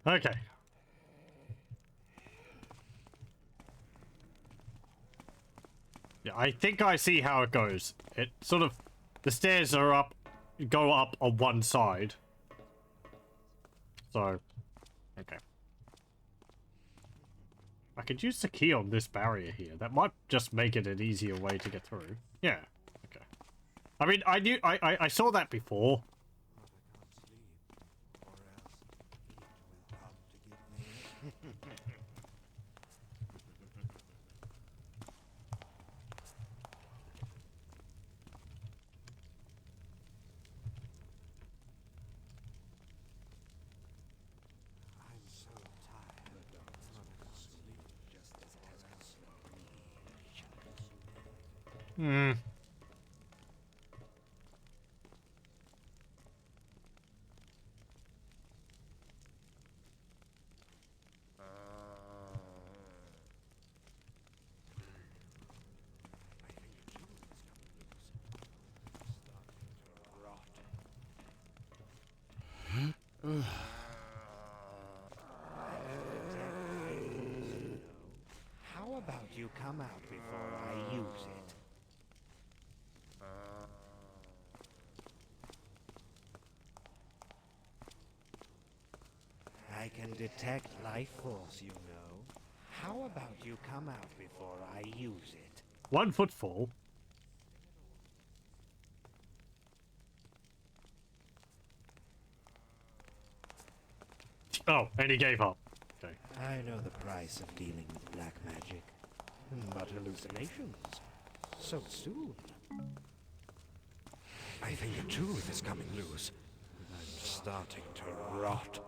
Okay. Yeah, I think I see how it goes. It sort of... The stairs are up... Go up on one side. So... Okay. I could use the key on this barrier here. That might just make it an easier way to get through. Yeah. Okay. I mean, I knew... I saw that before. I'm so tired. I don't want to sleep just as Hmm. How about you come out before I use it? I can detect life force, you know. How about you come out before I use it? 1 footfall. Oh, and he gave up. Okay. I know the price of dealing with black magic. But hallucinations? So soon? I think the truth is coming loose. I'm starting to rot.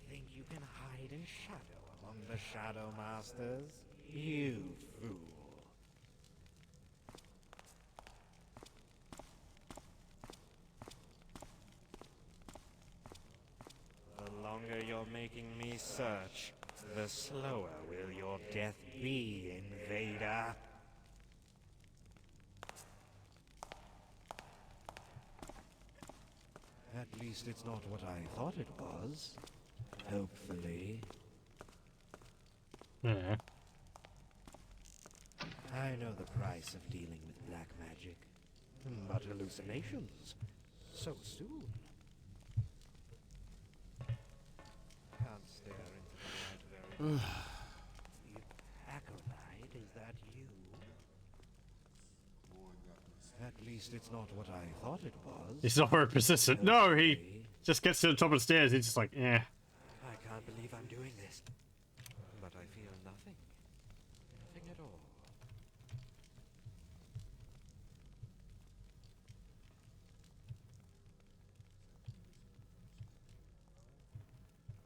Think you can hide in shadow among the Shadow Masters? You fool. The longer you're making me search, the slower will your death be, invader. At least it's not what I thought it was. Hopefully. Yeah. I know the price of dealing with black magic. But hallucinations? So soon? Can't stare into the light very long. Acolyte, is that you? At least it's not what I thought it was. He's not very persistent. No, he just gets to the top of the stairs. He's just like, eh. I can't believe I'm doing this. But I feel nothing. Nothing at all.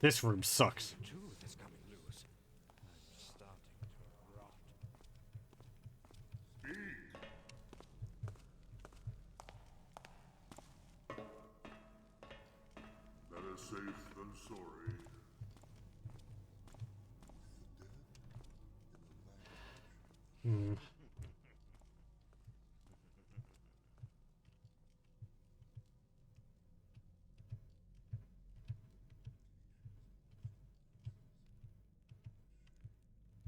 This room sucks. The truth is coming loose. safe than sorry. Hmm.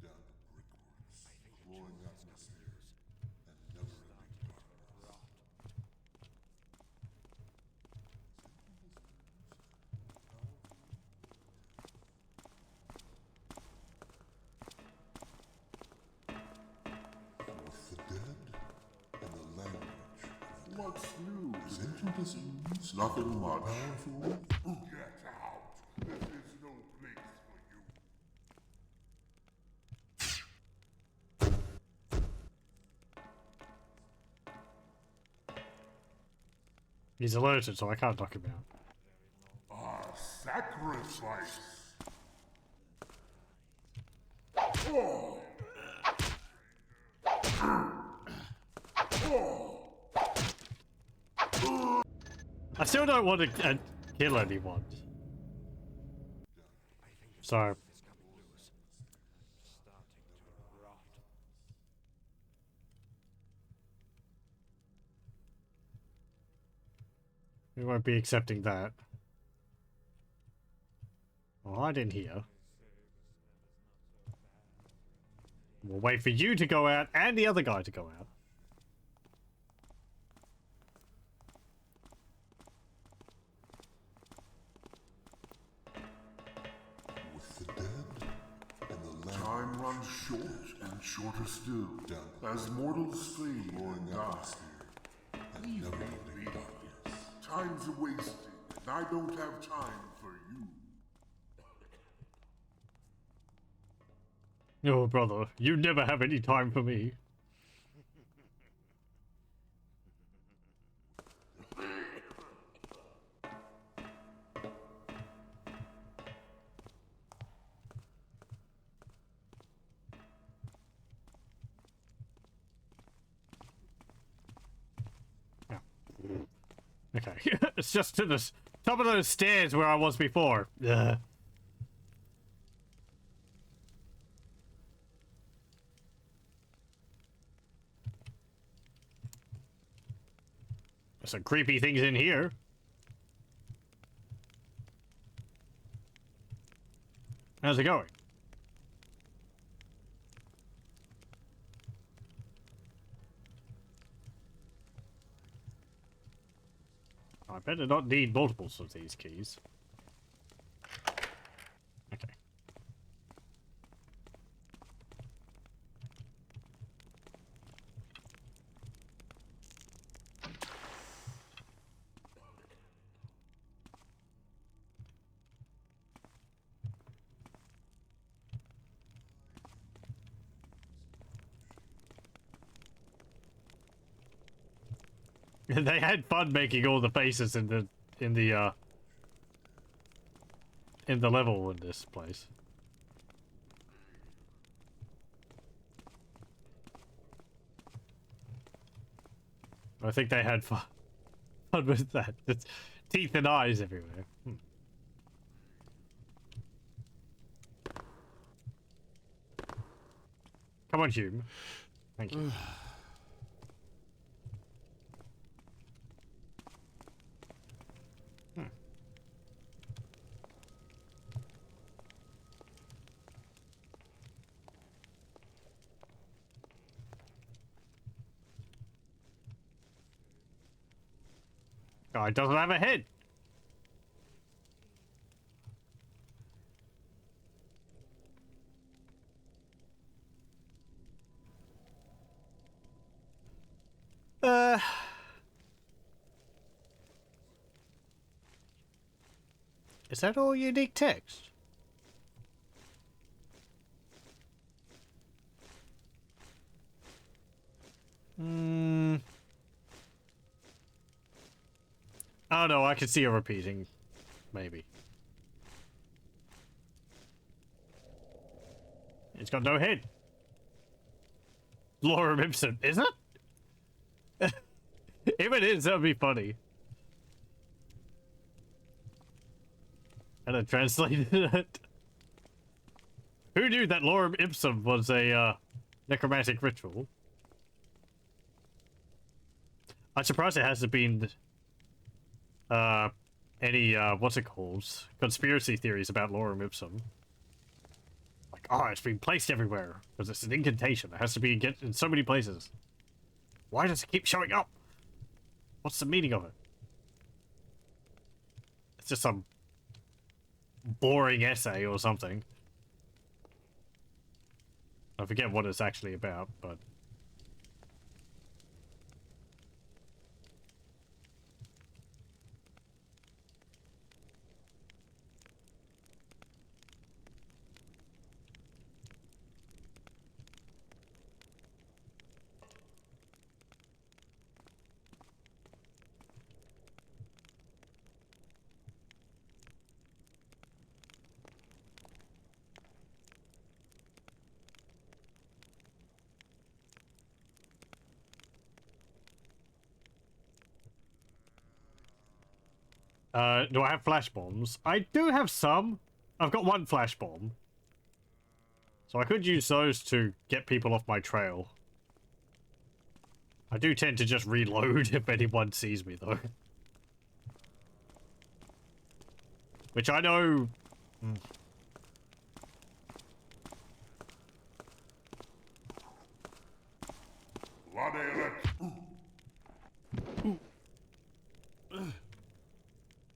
Down the brickworks, glowing atmosphere, and never-ending darkness. With the dead and the language of the What's new? sentience, Nothing much. powerful. Get out! This is no place for you. He's alerted, so I can't knock him out. Our sacrifice. Oh. I still don't want to kill anyone. So It's coming loose. Starting to rot. we won't be accepting that. I'll hide in here. We'll wait for you to go out and the other guy to go out. With the dead and the land. Time runs short and shorter still. Down As mortals fade glowing and die. atmosphere and Leave me never-ending be. darkness. Time's a wasting, and I don't have time for you. Oh, brother, you never have any time for me. Yeah. Okay, it's just to the top of those stairs where I was before. Ugh. There's some creepy things in here. How's it going? I better not need multiples of these keys. Okay. They had fun making all the faces in the level in this place. I think they had fun with that. It's teeth and eyes everywhere. Come on, Hume. Thank you. Guy doesn't have a head. Is that all unique text? Oh no, I could see her repeating. Maybe. It's got no head. Laura Impson, is it? If it is, that would be funny. And I translated it. Who knew that lorem ipsum was a necromantic ritual? I'm surprised it hasn't been any what's it called? Conspiracy theories about lorem ipsum. Like, oh, it's been placed everywhere because it's an incantation. It has to be in so many places. Why does it keep showing up? What's the meaning of it? It's just some boring essay or something. I forget what it's actually about, but do I have flash bombs? I do have some. I've got one flash bomb. So I could use those to get people off my trail. I do tend to just reload if anyone sees me, though. Which I know...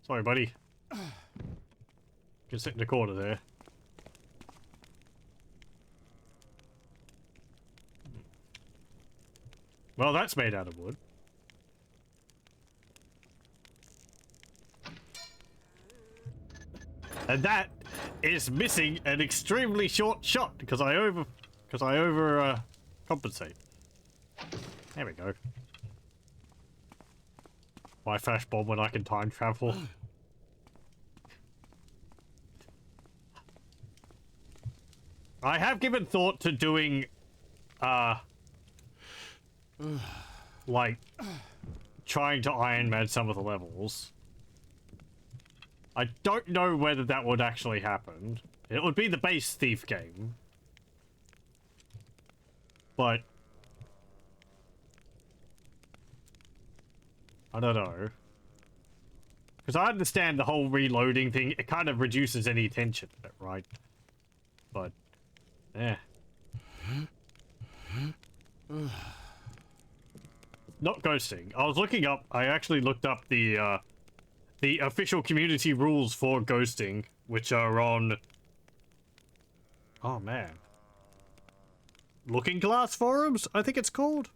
Sorry, buddy. You can sit in the corner there. Well, that's made out of wood. And that is missing an extremely short shot because I compensate. There we go. Why flash bomb when I can time travel? I have given thought to doing, like, trying to Iron Man some of the levels. I don't know whether that would actually happen. It would be the base Thief game. But... I don't know. Because I understand the whole reloading thing, it kind of reduces any tension, right? But... yeah. Not ghosting. I was looking up, I actually looked up the official community rules for ghosting, which are on... oh man. Looking Glass forums, I think it's called.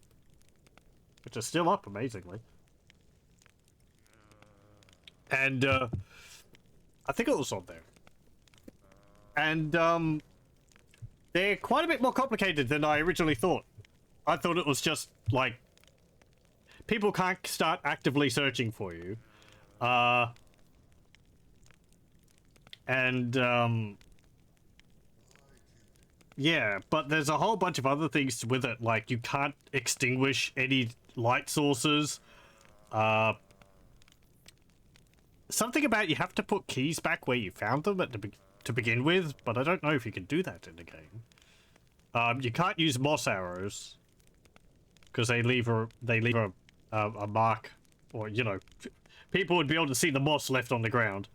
Which are still up, amazingly. And, I think it was on there. And, they're quite a bit more complicated than I originally thought. I thought it was just, like, people can't start actively searching for you. Yeah, but there's a whole bunch of other things with it, like you can't extinguish any light sources. Something about you have to put keys back where you found them to begin with, but I don't know if you can do that in the game. You can't use moss arrows because they leave a mark, or you know, people would be able to see the moss left on the ground.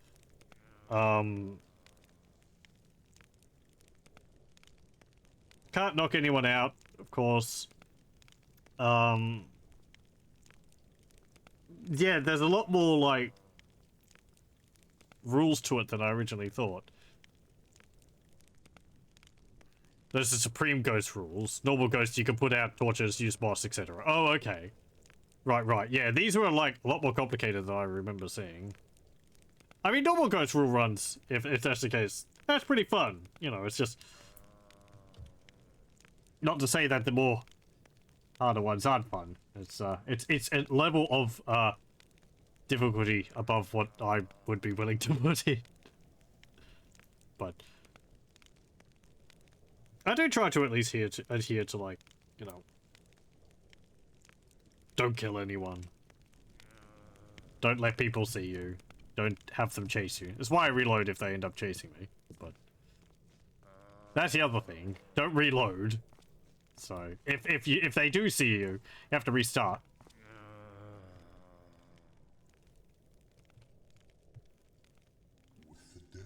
Can't knock anyone out, of course. Yeah, there's a lot more like rules to it than I originally thought. There's the Supreme Ghost rules. Normal Ghosts, you can put out torches, use moss, etc. Oh, okay. Right. Yeah, these were like a lot more complicated than I remember seeing. I mean, normal Ghost rule runs, if that's the case, that's pretty fun. You know, it's just... not to say that the more harder ones aren't fun. It's a level of difficulty above what I would be willing to put in. But I do try to at least adhere to like, you know, don't kill anyone. Don't let people see you. don't have them chase you. That's why I reload if they end up chasing me. But that's the other thing. Don't reload. So if they do see you, you have to restart. With the dead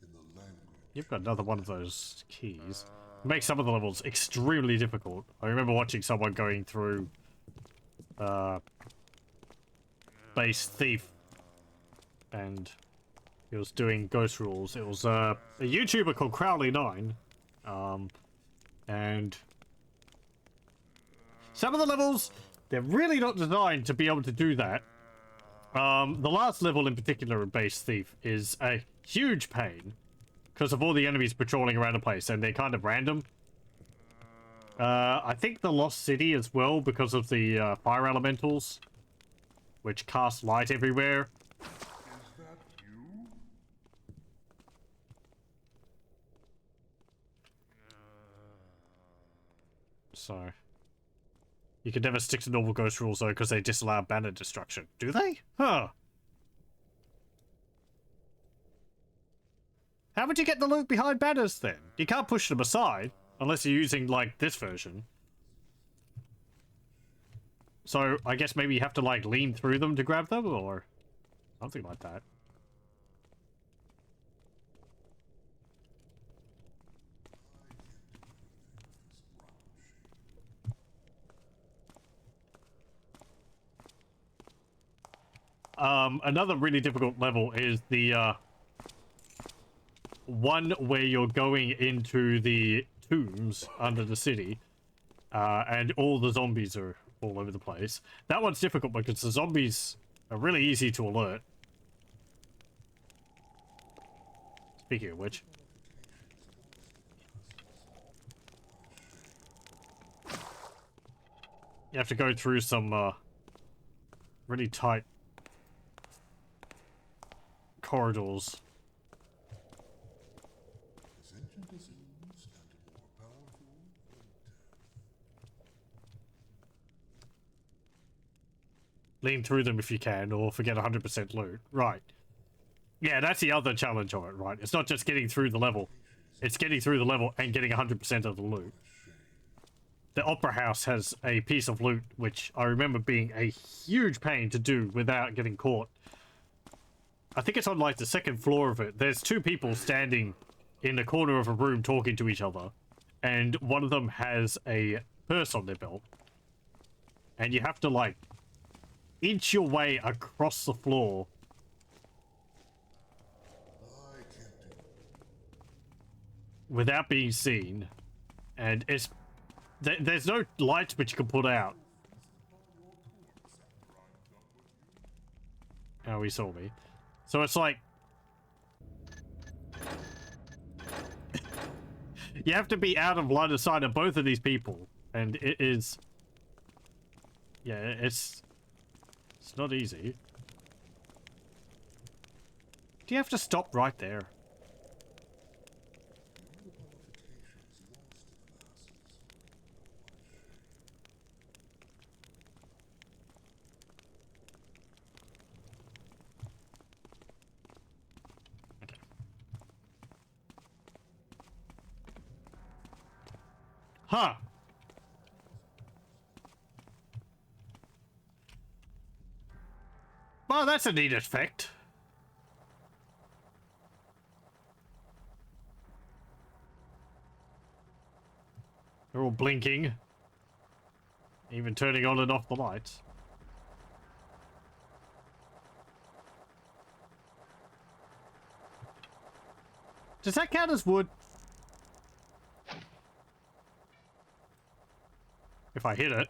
in the language. You've got another one of those keys. It makes some of the levels extremely difficult. I remember watching someone going through base thief, and he was doing ghost rules. It was a YouTuber called Crowley9, and some of the levels, they're really not designed to be able to do that. The last level in particular in base thief is a huge pain because of all the enemies patrolling around the place, and they're kind of random. I think the Lost City as well, because of the fire elementals, which cast light everywhere. Is that you? So you can never stick to normal ghost rules though, because they disallow banner destruction. Do they? Huh. How would you get the loot behind banners then? You can't push them aside unless you're using like this version. So I guess maybe you have to like lean through them to grab them or something like that. Another really difficult level is the one where you're going into the tombs under the city, and all the zombies are all over the place. That one's difficult because the zombies are really easy to alert. Speaking of which, you have to go through some really tight corridors. As ancient as ooze and more powerful than death. Lean through them if you can, or forget 100% loot. Right. Yeah, that's the other challenge of it, right? It's not just getting through the level. It's getting through the level and getting 100% of the loot. The Opera House has a piece of loot, which I remember being a huge pain to do without getting caught. I think it's on, like, the second floor of it. There's two people standing in the corner of a room talking to each other, and one of them has a purse on their belt. And you have to, like, inch your way across the floor. I can't do Without being seen. And it's... There's no lights which you can put out. Oh, he saw me. So it's like... you have to be out of line of sight of both of these people. And it is... yeah, it's not easy. Do you have to stop right there? Huh. Well, that's a neat effect. They're all blinking. Even turning on and off the lights. Does that count as wood? If I hit it.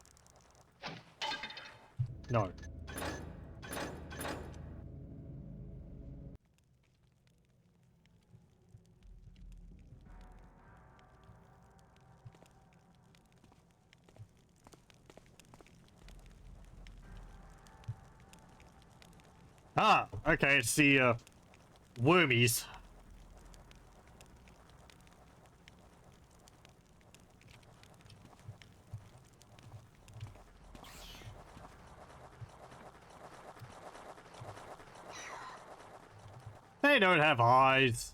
No. Ah, okay, it's the wormies. They don't have eyes.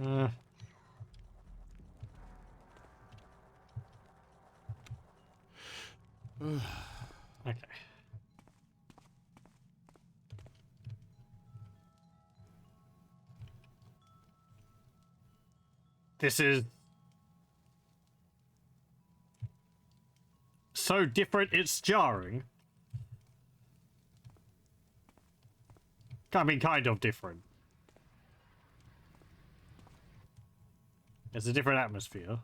Okay. This is so different, it's jarring. I mean, kind of different. It's a different atmosphere.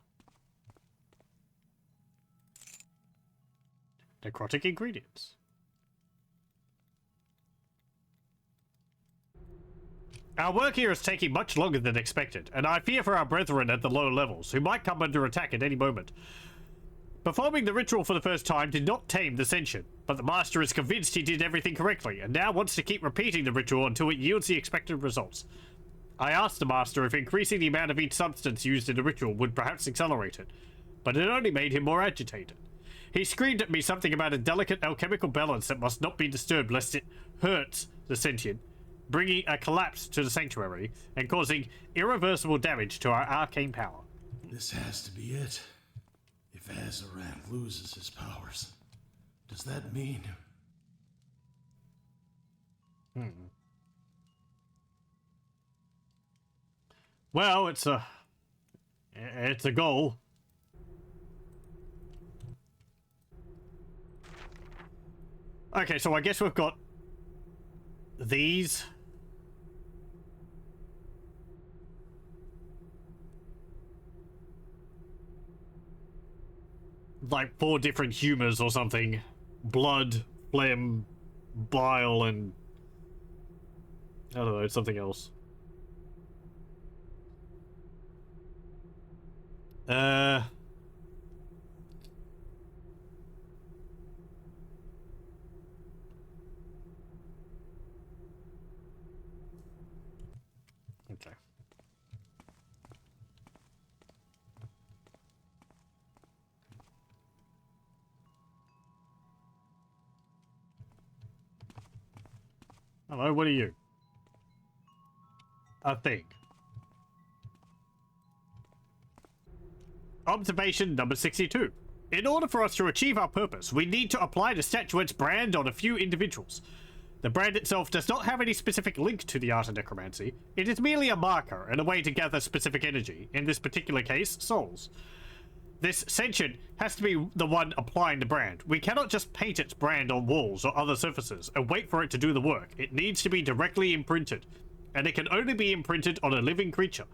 Necrotic ingredients. Our work here is taking much longer than expected, and I fear for our brethren at the lower levels, who might come under attack at any moment. Performing the ritual for the first time did not tame the sentient, but the master is convinced he did everything correctly, and now wants to keep repeating the ritual until it yields the expected results. I asked the master if increasing the amount of each substance used in the ritual would perhaps accelerate it, but it only made him more agitated. He screamed at me something about a delicate alchemical balance that must not be disturbed lest it hurts the sentient, bringing a collapse to the sanctuary and causing irreversible damage to our arcane power. This has to be it. If Azaran loses his powers, does that mean... Well, it's a goal. Okay, so I guess we've got these. Like 4 different humors or something. Blood, phlegm, bile, and I don't know, something else. Okay. Hello, what are you? A thing. Observation number 62. In order for us to achieve our purpose, we need to apply the statuette's brand on a few individuals. The brand itself does not have any specific link to the art of necromancy. It is merely a marker and a way to gather specific energy, in this particular case, souls. This sentient has to be the one applying the brand. We cannot just paint its brand on walls or other surfaces and wait for it to do the work. It needs to be directly imprinted, and it can only be imprinted on a living creature.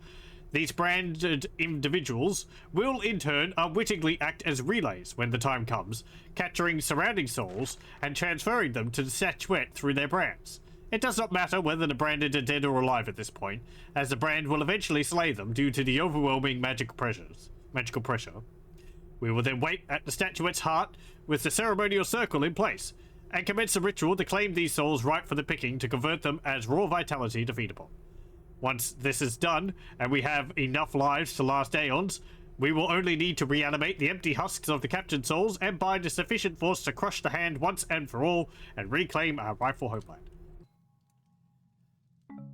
These branded individuals will in turn unwittingly act as relays when the time comes, capturing surrounding souls and transferring them to the statuette through their brands. It does not matter whether the branded are dead or alive at this point, as the brand will eventually slay them due to the overwhelming magical pressure. We will then wait at the statuette's heart with the ceremonial circle in place, and commence the ritual to claim these souls ripe for the picking to convert them as raw vitality to feed upon. Once this is done, and we have enough lives to last aeons, we will only need to reanimate the empty husks of the captured souls and bind a sufficient force to crush the hand once and for all and reclaim our rightful homeland.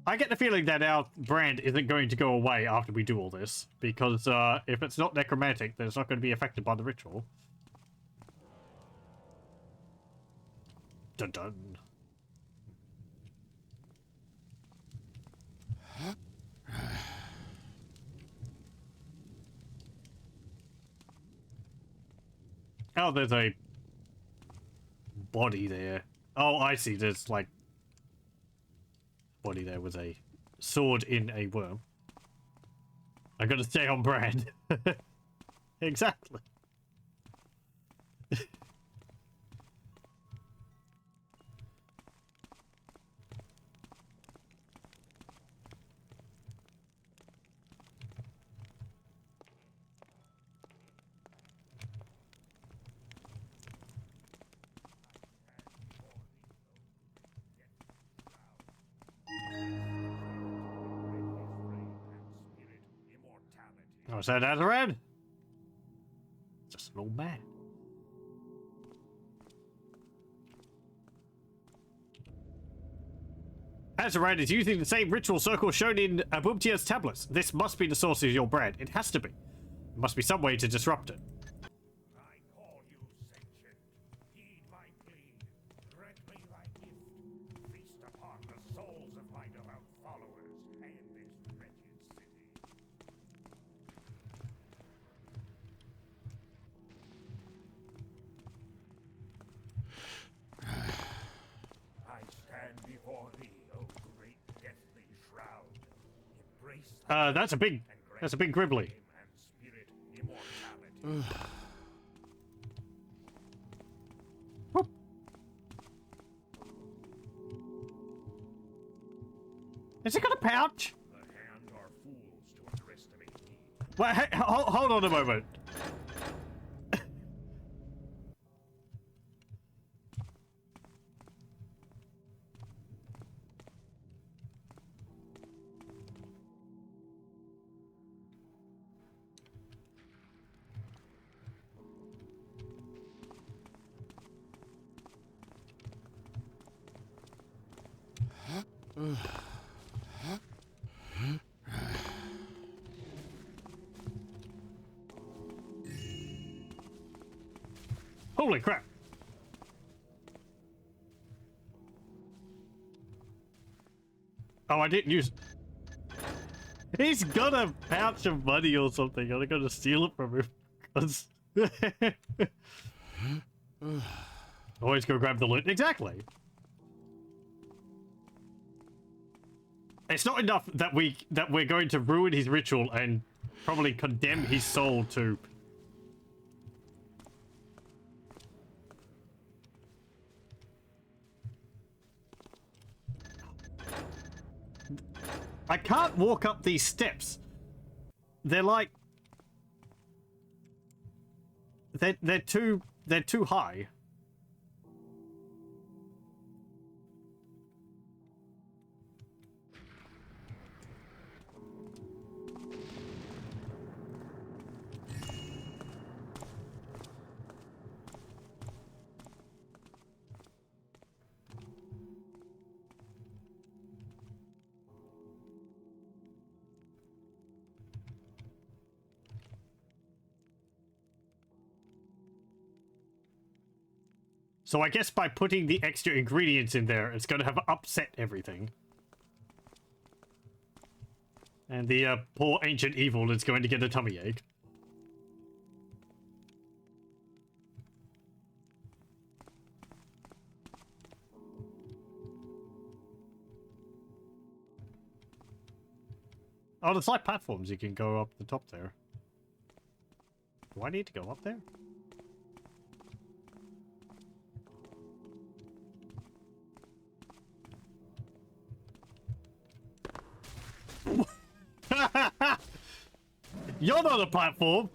I get the feeling that our brand isn't going to go away after we do all this, because if it's not necromantic, then it's not going to be affected by the ritual. Dun dun. Oh, there's a body there. Oh, I see. There's like body there with a sword in a worm. I gotta stay on brand. Exactly. Oh, is that Azarad? Just an old man. Azarad is using the same ritual circle shown in Abubtia's tablets. This must be the source of your bread. It has to be. There must be some way to disrupt it. I call you sentient. Heed my plea. Grant me thy gift. Feast upon the souls of my devout followers and this wretched city. I stand before thee, O great deathly shroud. Embrace That's a big gribbly. and spirit immortality. Has it got a pouch? The hand are fools to underestimate me. Wait, hey, hold on a moment. Holy crap. Oh, I didn't use... He's got a pouch of money or something. I'm gonna steal it from him. 'Cause- Always go grab the loot. Exactly. It's not enough that we're going to ruin his ritual and probably condemn his soul to... I can't walk up these steps. They're like... They're too high. So I guess by putting the extra ingredients in there, it's going to have upset everything. And the poor ancient evil is going to get a tummy ache. Oh, there's like platforms you can go up the top there. Do I need to go up there? You're not a platform!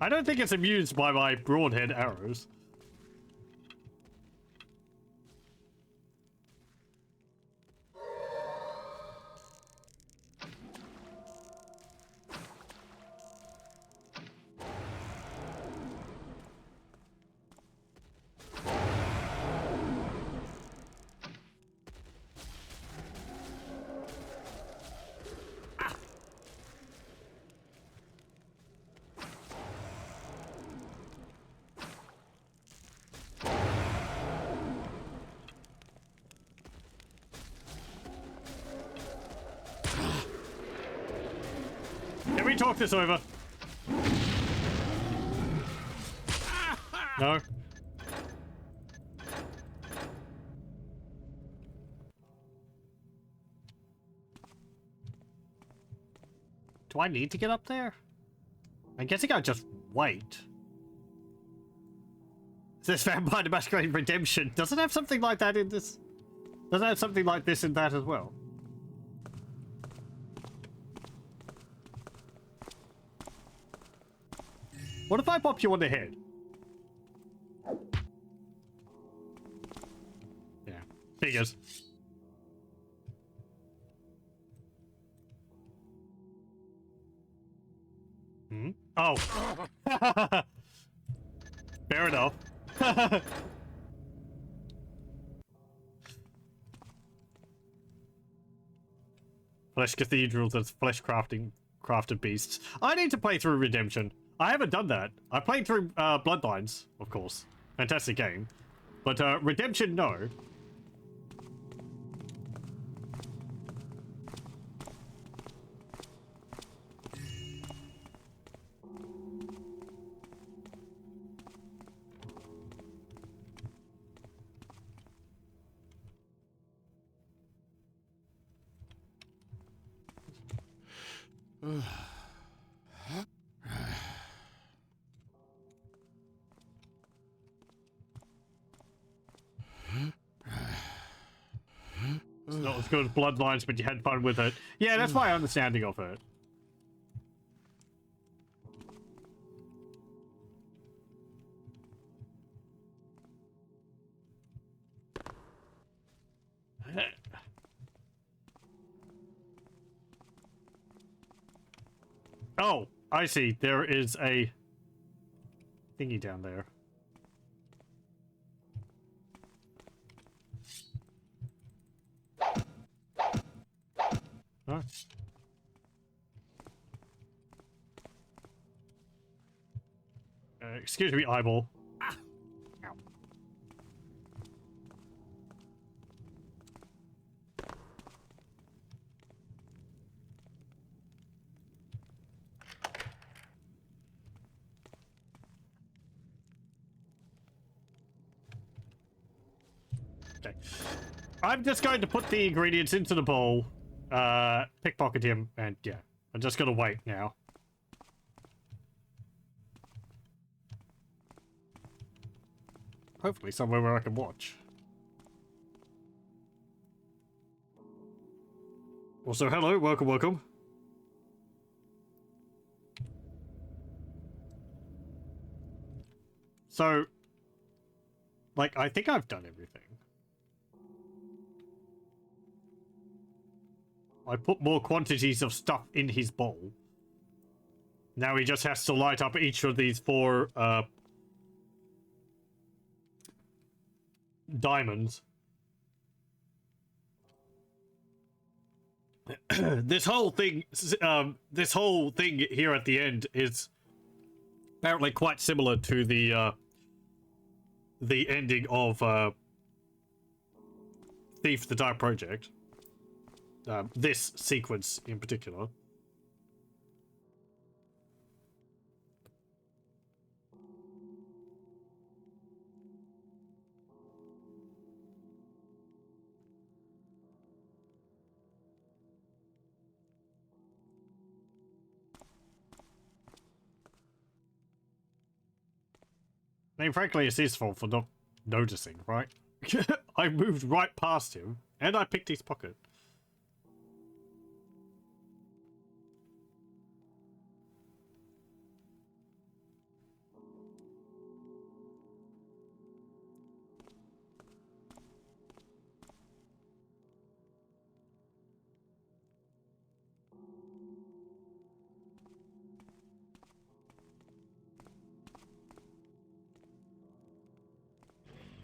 I don't think it's amused by my broadhead arrows. talk this over. No. Do I need to get up there? I'm guessing I'll just wait. It says Vampire the Masquerade Redemption. Does it have something like that in this? Does it have something like this in that as well? What if I pop you on the head? Yeah, figures. Hmm? Oh. Fair enough. Flesh cathedrals and flesh crafted beasts. I need to play through Redemption. I haven't done that. I played through Bloodlines, of course. Fantastic game. But Redemption, no. It's not as good as Bloodlines, but you had fun with it. Yeah, that's my understanding of it. Oh, I see. There is a thingy down there. Huh? Excuse me, eyeball. Ah. Ow. Okay. I'm just going to put the ingredients into the bowl, pickpocket him, and yeah. I'm just gonna wait now. Hopefully somewhere where I can watch. Also, hello, welcome. So, like, I think I've done everything. I put more quantities of stuff in his bowl. Now he just has to light up each of these 4, diamonds. This whole thing here at the end is apparently quite similar to the ending of Thief the Dark Project. This sequence in particular. I mean, frankly, it's his fault for not noticing, right? I moved right past him, and I picked his pocket.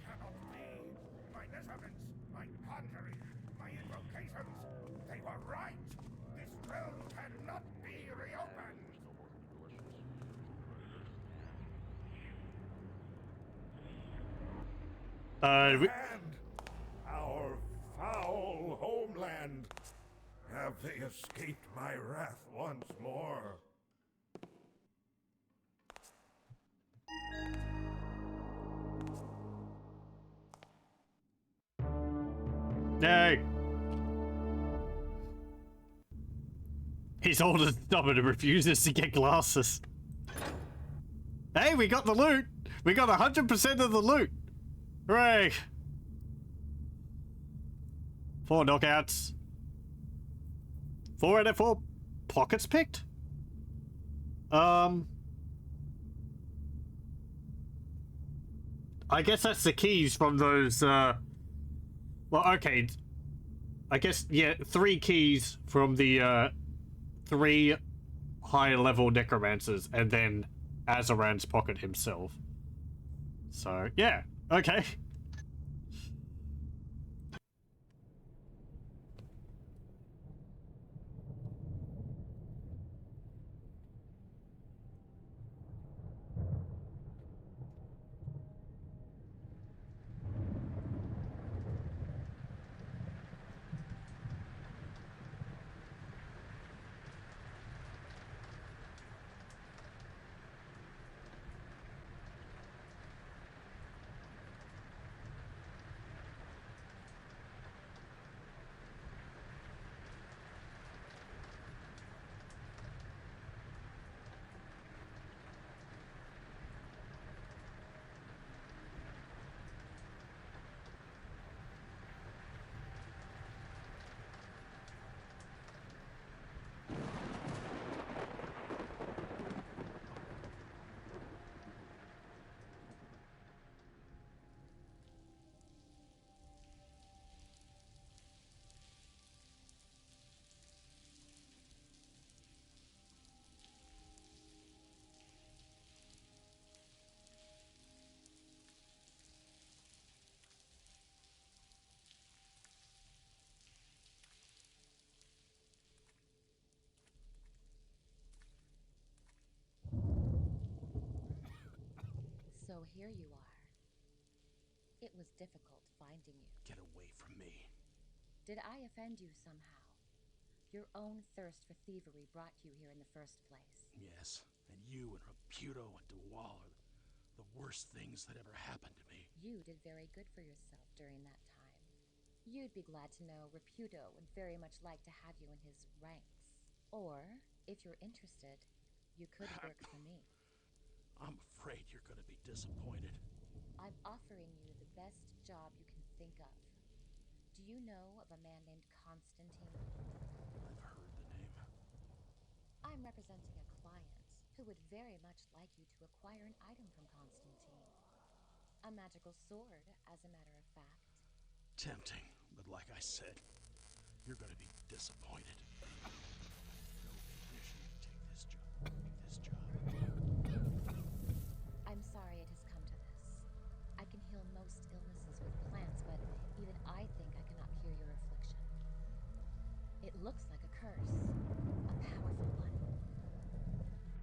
Cannot be. My measurements, my conjuring, my invocations, they were right. This realm cannot be reopened. We- Our foul homeland. Have they escaped my wrath once more? Yay! He's old and stubborn and refuses to get glasses. Hey, we got the loot! We got 100% of the loot! Hooray! 4 knockouts. 4 out of 4 pockets picked? I guess that's the keys from those, well, okay. I guess, yeah, 3 keys from the, 3 high-level necromancers, and then Azaran's pocket himself. So, yeah, okay. So here you are. It was difficult finding you. Get away from me. Did I offend you somehow? Your own thirst for thievery brought you here in the first place. Yes, and you and Raputo and Duwal are the worst things that ever happened to me. You did very good for yourself during that time. You'd be glad to know Raputo would very much like to have you in his ranks. Or, if you're interested, you could work for me. I'm afraid you're gonna be disappointed. I'm offering you the best job you can think of. Do you know of a man named Constantine? I've heard the name. I'm representing a client who would very much like you to acquire an item from Constantine. A magical sword, as a matter of fact. Tempting, but like I said, you're gonna be disappointed. No condition to take this job. I'm sorry it has come to this. I can heal most illnesses with plants, but even I think I cannot cure your affliction. It looks like a curse, a powerful one.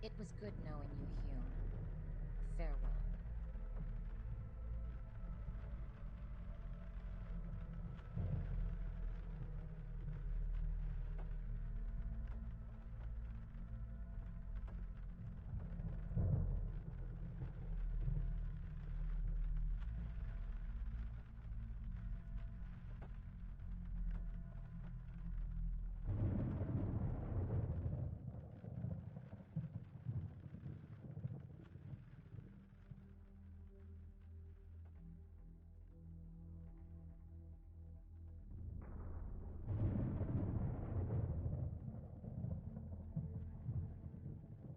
It was good knowing you, Hume. Farewell.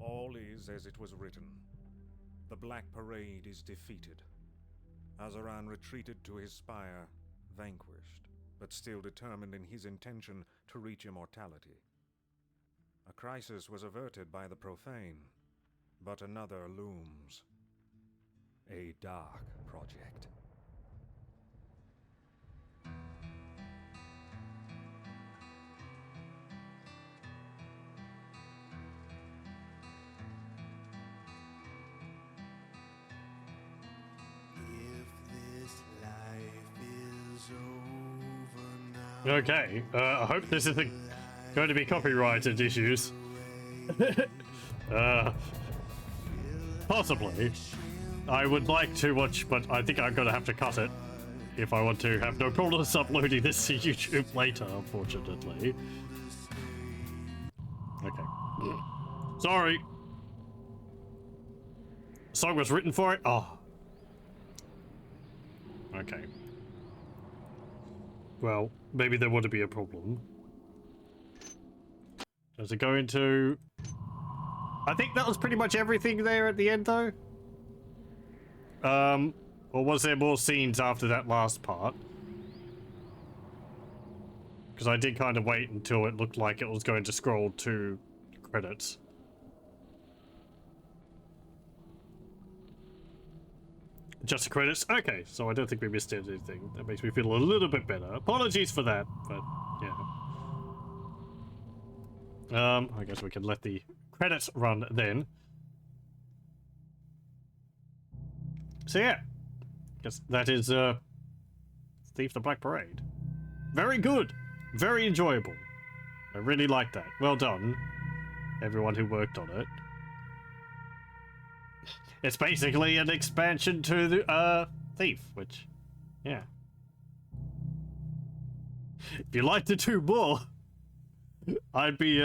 All is as it was written. The Black Parade is defeated. Azaran retreated to his spire, vanquished, but still determined in his intention to reach immortality. A crisis was averted by the profane, but another looms. A dark project. Okay, I hope this isn't going to be copyrighted issues. Possibly. I would like to watch, but I think I'm going to have to cut it. if I want to have no problems uploading this to YouTube later, unfortunately. Okay. Sorry. Song was written for it? Oh. Okay. Well, maybe there would be a problem. Does it go into... I think that was pretty much everything there at the end, though. Or was there more scenes after that last part? Because I did kind of wait until it looked like it was going to scroll to credits. Just the credits? Okay, so I don't think we missed anything. That makes me feel a little bit better. Apologies for that, but yeah. I guess we can let the credits run then. So yeah, guess that is Thief the Black Parade. Very good, very enjoyable. I really like that. Well done, everyone who worked on it. It's basically an expansion to the Thief, which, yeah. If you'd like to do more, I'd be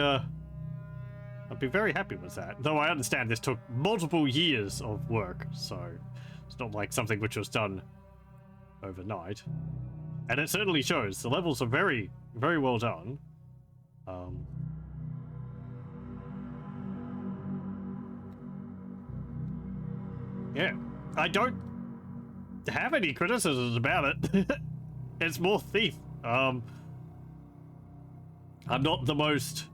very happy with that. Though I understand this took multiple years of work, so it's not like something which was done overnight. And it certainly shows. The levels are very, very well done. Yeah, I don't have any criticisms about it. It's more Thief. I'm not the most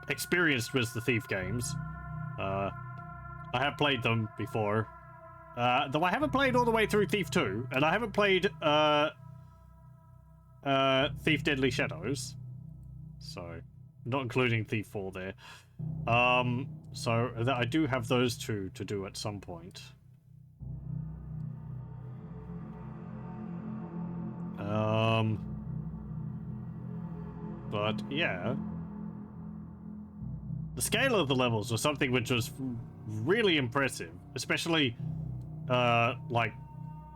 experienced with the Thief games. I have played them before. Though I haven't played all the way through Thief 2, and I haven't played Thief Deadly Shadows. So, not including Thief 4 there. So I do have those two to do at some point. But yeah, the scale of the levels was something which was really impressive, especially like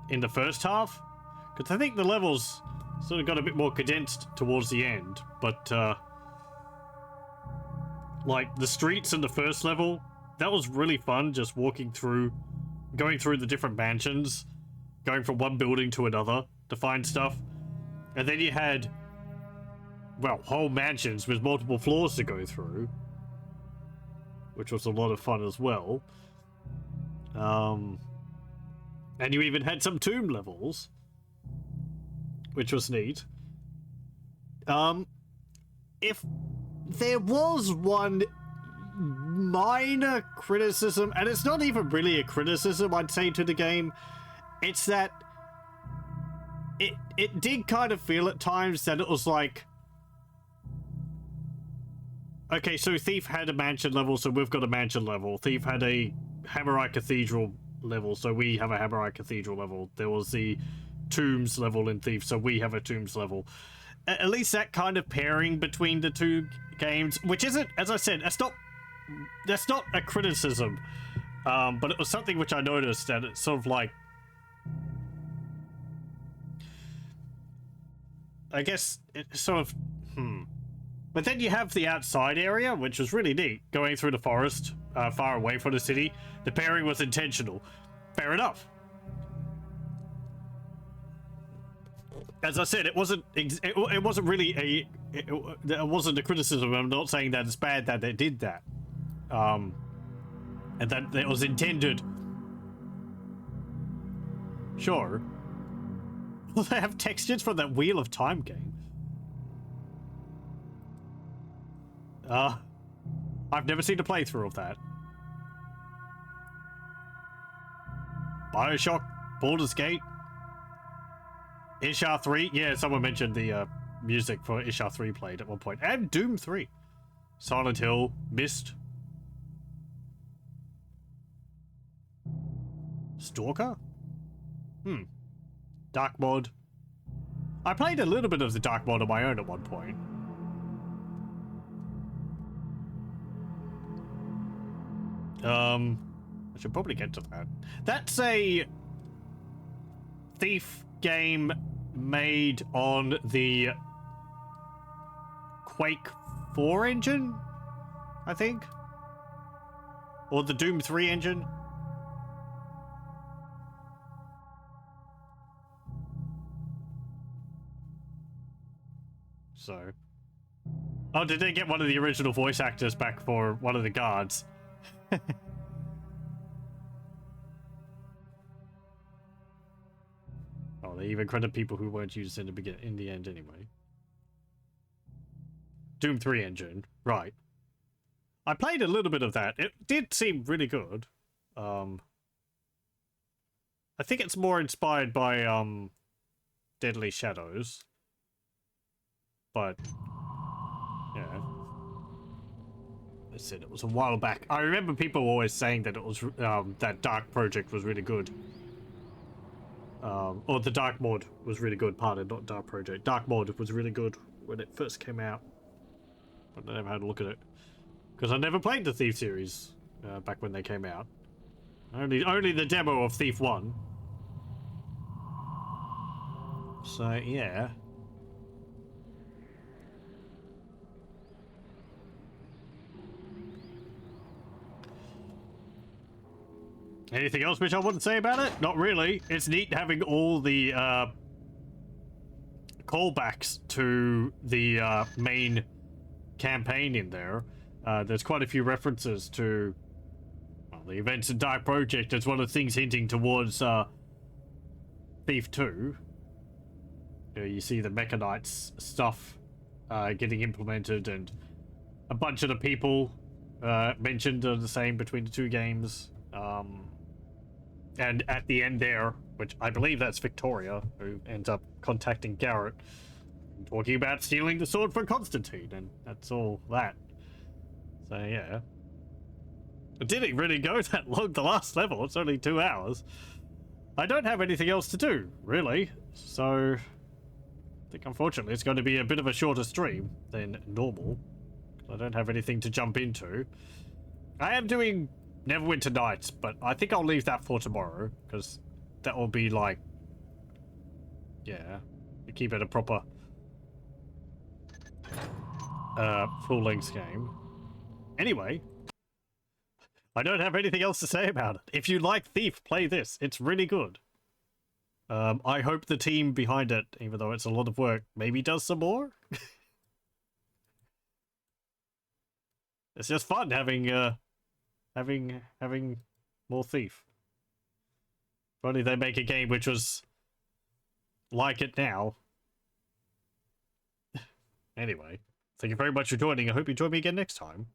in the first half, because I think the levels sort of got a bit more condensed towards the end, but like the streets in the first level, that was really fun, just walking through, going through the different mansions, going from one building to another to find stuff. And then you had, well, whole mansions with multiple floors to go through, which was a lot of fun as well. And you even had some tomb levels, which was neat. If there was one minor criticism, and it's not even really a criticism, I'd say, to the game, it's that it did kind of feel at times that it was like, okay, so Thief had a mansion level, so we've got a mansion level. Thief had a Hammerite Cathedral level, so we have a Hammerite Cathedral level. There was the Tombs level in Thief, so we have a Tombs level. At least that kind of pairing between the two games, which isn't, as I said, that's not a criticism, but it was something which I noticed, that it's sort of like, I guess it's sort of, But then you have the outside area, which was really neat, going through the forest, far away from the city. The pairing was intentional. Fair enough. As I said, it wasn't really it wasn't a criticism. I'm not saying that it's bad that they did that, and that it was intended. Sure. Well, they have textures from that Wheel of Time game. I've never seen a playthrough of that. BioShock, Baldur's Gate, Ishar 3. Yeah, someone mentioned the music for Ishar 3 played at one point. And Doom 3. Silent Hill, Myst. Stalker? Dark Mod. I played a little bit of the Dark Mod on my own at one point. I should probably get to that. That's a Thief game made on the Quake 4 engine, I think, or the Doom 3 engine. So, oh, did they get one of the original voice actors back for one of the guards? Oh, they even credit people who weren't used in the end anyway. Doom 3 engine, right. I played a little bit of that. It did seem really good. I think it's more inspired by Deadly Shadows. But yeah. I said it was a while back. I remember people always saying that it was that Dark Project was really good. Or the Dark Mod was really good. Pardon, not Dark Project. Dark Mod was really good when it first came out. But I never had a look at it because I never played the Thief series back when they came out. Only the demo of Thief 1. So yeah. Anything else which I wouldn't say about it? Not really. It's neat having all the callbacks to the main campaign in there. There's quite a few references to the events in Dark Project. It's one of the things hinting towards Thief 2. You see the Mechanites stuff getting implemented, and a bunch of the people mentioned are the same between the two games. And at the end there, which I believe that's Victoria, who ends up contacting Garrett, talking about stealing the sword from Constantine, and that's all that. So yeah. It didn't really go that long, the last level. It's only 2 hours. I don't have anything else to do, really. So I think unfortunately it's going to be a bit of a shorter stream than normal. I don't have anything to jump into. I am doing Neverwinter Nights, but I think I'll leave that for tomorrow, because that will be like, yeah, to keep it a proper full-length game. Anyway, I don't have anything else to say about it. If you like Thief, play this. It's really good. I hope the team behind it, even though it's a lot of work, maybe does some more. It's just fun having more Thief. If only they make a game which was like it now. Anyway, thank you very much for joining. I hope you join me again next time.